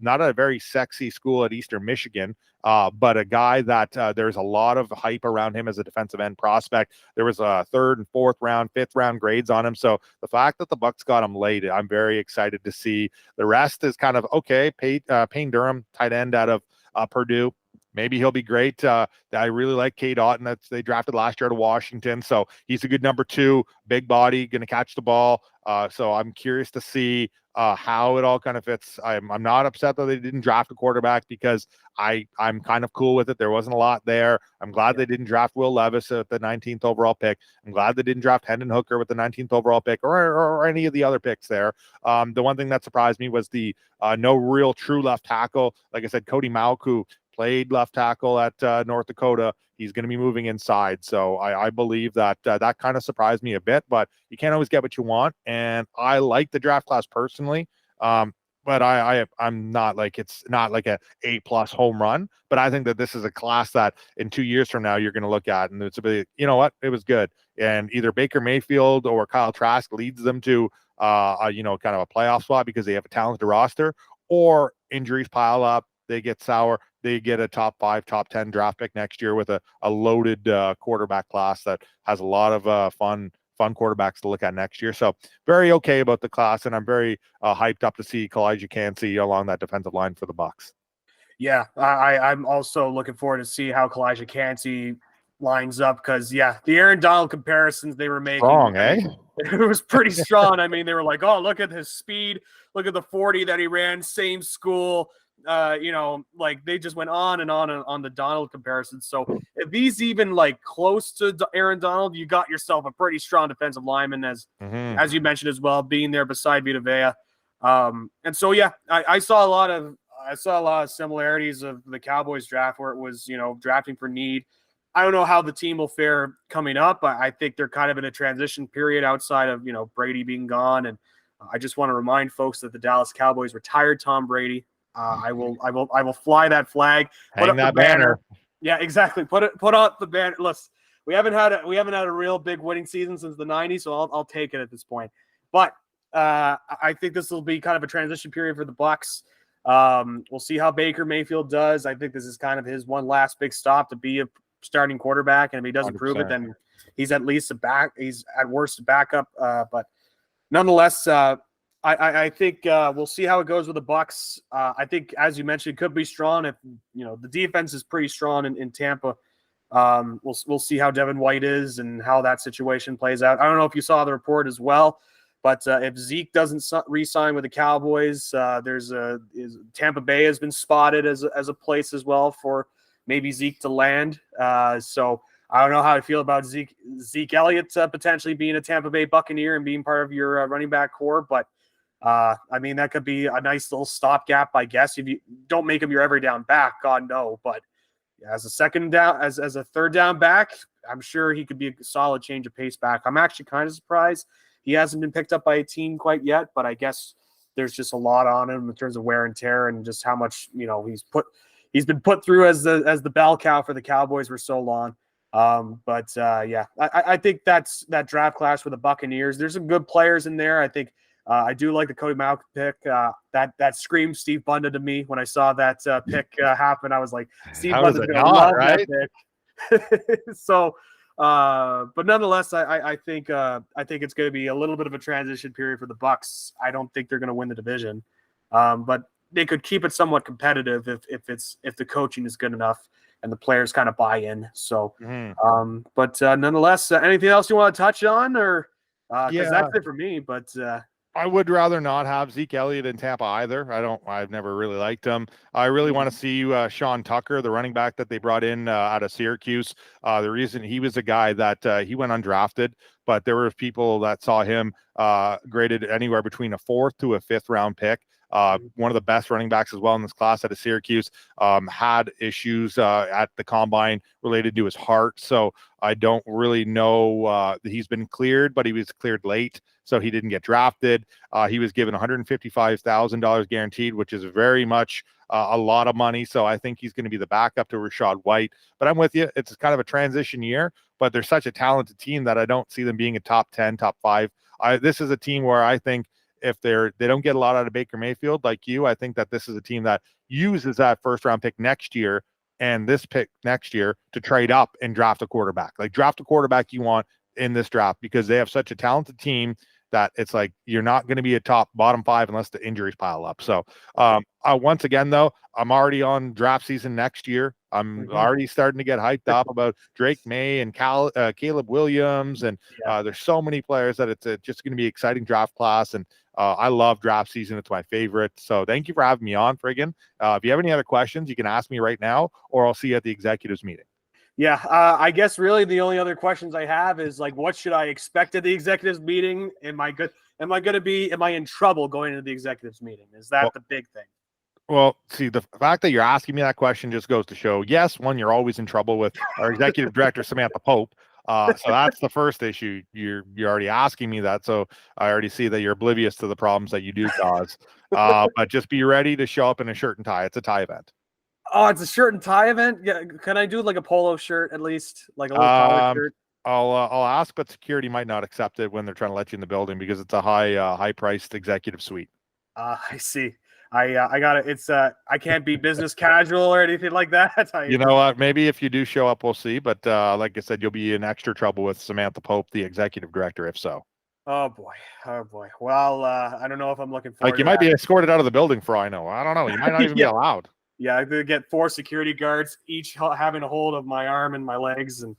Not a very sexy school at Eastern Michigan, but a guy that there's a lot of hype around him as a defensive end prospect. There was a 3rd and 4th round, 5th round grades on him. So the fact that the Bucs got him late, I'm very excited to see. The rest is kind of okay. Payne Durham, tight end out of Purdue. Maybe he'll be great. I really like Cade Otton that they drafted last year out of Washington. So he's a good number 2, big body, going to catch the ball. So I'm curious to see how it all kind of fits. I'm not upset that they didn't draft a quarterback because I'm kind of cool with it. There wasn't a lot there. I'm glad they didn't draft Will Levis at the 19th overall pick. I'm glad they didn't draft Hendon Hooker with the 19th overall pick or any of the other picks there. The one thing that surprised me was the no real true left tackle. Like I said, Cody Mauk, who played left tackle at North Dakota. He's going to be moving inside. So I believe that that kind of surprised me a bit, but you can't always get what you want. And I like the draft class personally. But I'm not like, it's not like a A+ home run, but I think that this is a class that in 2 years from now, you're going to look at and it's a bit, you know what, it was good. And either Baker Mayfield or Kyle Trask leads them to, kind of a playoff spot because they have a talented roster, or injuries pile up. They get sour. They get a top 5, top 10 draft pick next year with a loaded quarterback class that has a lot of fun quarterbacks to look at next year. So very okay about the class, and I'm very hyped up to see Kalijah Cansey along that defensive line for the Bucs.
Yeah, I'm also looking forward to see how Kalijah Cansey lines up because, the Aaron Donald comparisons they were making.
Strong, eh?
It was pretty strong. I mean, they were like, oh, look at his speed. Look at the 40 that he ran, same school. Like they just went on and on the Donald comparison. So if he's even like close to Aaron Donald, you got yourself a pretty strong defensive lineman, as you mentioned as well, being there beside Vita Vea. And so I saw a lot of similarities of the Cowboys draft where it was drafting for need. I don't know how the team will fare coming up. I think they're kind of in a transition period outside of Brady being gone, and I just want to remind folks that the Dallas Cowboys retired Tom Brady. I will fly that flag.
Hang that banner.
Yeah, exactly. Put out the banner. Listen, we haven't had a real big winning season since the 90s, so I'll take it at this point. But I think this will be kind of a transition period for the Bucs. We'll see how Baker Mayfield does. I think this is kind of his one last big stop to be a starting quarterback, and if he doesn't prove it, then he's at least he's at worst a backup. But nonetheless, I think we'll see how it goes with the Bucs. I think, as you mentioned, it could be strong. If the defense is pretty strong in Tampa. We'll see how Devin White is and how that situation plays out. I don't know if you saw the report as well, but if Zeke doesn't re-sign with the Cowboys, Tampa Bay has been spotted as a place as well for maybe Zeke to land. So I don't know how I feel about Zeke Elliott potentially being a Tampa Bay Buccaneer and being part of your running back core, but I mean, that could be a nice little stopgap, I guess. If you don't make him your every down back, God no, but as a second down, as a third down back, I'm sure he could be a solid change of pace back. I'm actually kind of surprised he hasn't been picked up by a team quite yet, but I guess there's just a lot on him in terms of wear and tear and just how much he's been put through as the bell cow for the Cowboys for so long. I think that's that draft class for the Buccaneers. There's some good players in there. I think I do like the Cody Mauch pick. That screamed Steve Bunda to me when I saw that pick happen. I was like, Steve Bunda's going to love that pick. So, but nonetheless, I think it's going to be a little bit of a transition period for the Bucs. I don't think they're going to win the division, but they could keep it somewhat competitive if the coaching is good enough and the players kind of buy in. So, nonetheless, anything else you want to touch on, or because that's it for me. But
I would rather not have Zeke Elliott in Tampa either. I've never really liked him. I really want to see Sean Tucker, the running back that they brought in out of Syracuse. The reason he was a guy that he went undrafted, but there were people that saw him graded anywhere between a 4th to a 5th round pick. One of the best running backs as well in this class out of Syracuse, had issues at the combine related to his heart. So I don't really know that he's been cleared, but he was cleared late, so he didn't get drafted. He was given $155,000 guaranteed, which is very much a lot of money. So I think he's going to be the backup to Rachaad White. But I'm with you. It's kind of a transition year, but they're such a talented team that I don't see them being a top 10, top 5. This is a team where I think if they don't get a lot out of Baker Mayfield like you, I think that this is a team that uses that first round pick next year and this pick next year to trade up and draft a quarterback. Like, draft a quarterback you want in this draft, because they have such a talented team that it's like you're not going to be a bottom 5 unless the injuries pile up. So once again, though, I'm already on draft season next year. I'm already starting to get hyped up about Drake May and Caleb Williams. And there's so many players that it's just going to be an exciting draft class. And I love draft season. It's my favorite. So thank you for having me on, Friggin. If you have any other questions, you can ask me right now, or I'll see you at the executives meeting.
Yeah, I guess really the only other questions I have is, like, what should I expect at the executives meeting? Am I in trouble going into the executives meeting? Is that the big thing?
Well, see, the fact that you're asking me that question just goes to show, yes, one, you're always in trouble with our executive director, Samantha Pope. So that's the first issue. You're already asking me that. So I already see that you're oblivious to the problems that you do cause. But just be ready to show up in a shirt and tie. It's a tie event.
Oh, it's a shirt and tie event? Yeah. Can I do like a polo shirt at least? Like a little collared shirt?
I'll ask, but security might not accept it when they're trying to let you in the building because it's a high priced executive suite.
I see. I got it. It's I can't be business casual or anything like that.
You know what? Maybe if you do show up, we'll see. But like I said, you'll be in extra trouble with Samantha Pope, the executive director, if so.
Oh boy. Well, I don't know if I'm looking forward.
Like, you might be escorted out of the building for all I know. I don't know. You might not even be allowed.
Yeah, I could get 4 security guards, each having a hold of my arm and my legs, and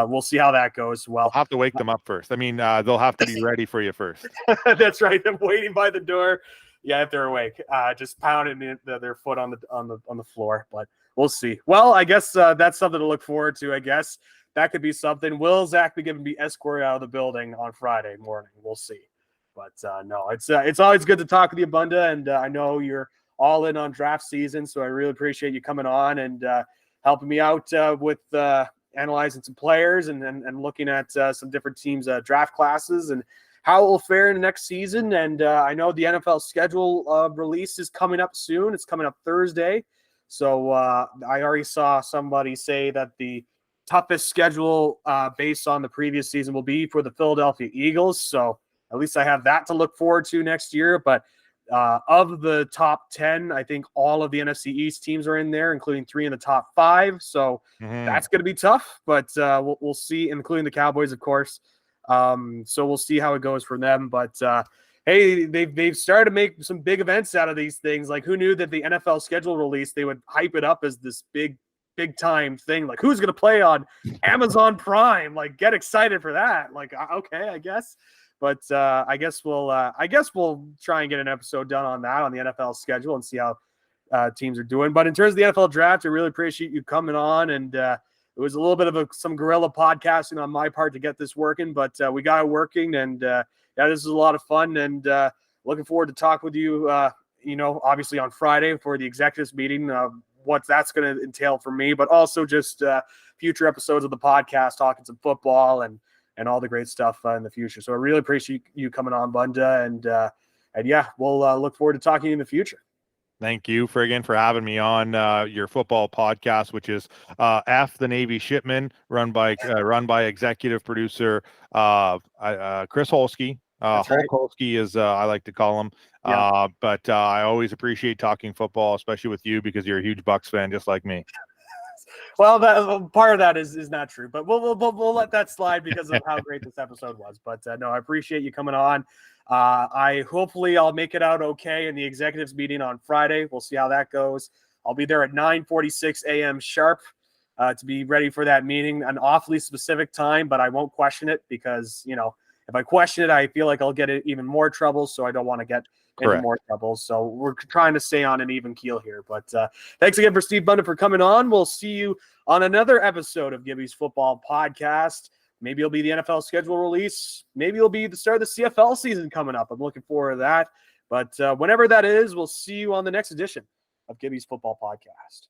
we'll see how that goes. Well,
I'll have to wake them up first. I mean, they'll have to be ready for you first.
That's right. I'm waiting by the door. Yeah, if they're awake, just pounding their foot on the floor. But we'll see. Well, I guess that's something to look forward to. I guess that could be something. Will Zach McGibbon be escorted out of the building on Friday morning? We'll see. But no, it's always good to talk with you, Bunda, and I know you're all in on draft season, so I really appreciate you coming on and helping me out with analyzing some players and looking at some different teams' draft classes and how it will fare in the next season. And I know the NFL schedule release is coming up soon. It's coming up Thursday. So I already saw somebody say that the toughest schedule based on the previous season will be for the Philadelphia Eagles. So at least I have that to look forward to next year. But of the top 10, I think all of the NFC East teams are in there, including 3 in the top 5. So that's going to be tough, but we'll see, including the Cowboys, of course. So we'll see how it goes for them. But hey, they've started to make some big events out of these things. Like, who knew that the NFL schedule release, they would hype it up as this big time thing? Like, who's going to play on Amazon Prime? Like, get excited for that. Like, okay, I guess. But I guess we'll try and get an episode done on that, on the NFL schedule, and see how teams are doing. But in terms of the NFL draft, I really appreciate you coming on. And it was a little bit of some guerrilla podcasting on my part to get this working, but we got it working. And yeah, this is a lot of fun. And looking forward to talk with you. Obviously on Friday for the executives meeting. What that's going to entail for me, but also just future episodes of the podcast, talking some football and all the great stuff in the future. So I really appreciate you coming on, Bunda, and yeah, we'll look forward to talking to you in the future.
Thank you for having me on your football podcast, which is F the Navy Shipman, run by executive producer Chris Holsky. Hulk Holsky, as I like to call him. Yeah. But I always appreciate talking football, especially with you, because you're a huge Bucs fan, just like me.
Well, that part of that is not true, but we'll let that slide because of how great this episode was. But no, I appreciate you coming on. Hopefully I'll make it out okay in the executives meeting on Friday. We'll see how that goes. I'll be there at 9:46 a.m. sharp to be ready for that meeting. An awfully specific time, but I won't question it because, if I question it, I feel like I'll get even more trouble. So I don't want to get into more trouble. So we're trying to stay on an even keel here. But thanks again for Steve Bunda for coming on. We'll see you on another episode of Gibby's Football Podcast. Maybe it'll be the NFL schedule release. Maybe it'll be the start of the CFL season coming up. I'm looking forward to that. But whenever that is, we'll see you on the next edition of Gibby's Football Podcast.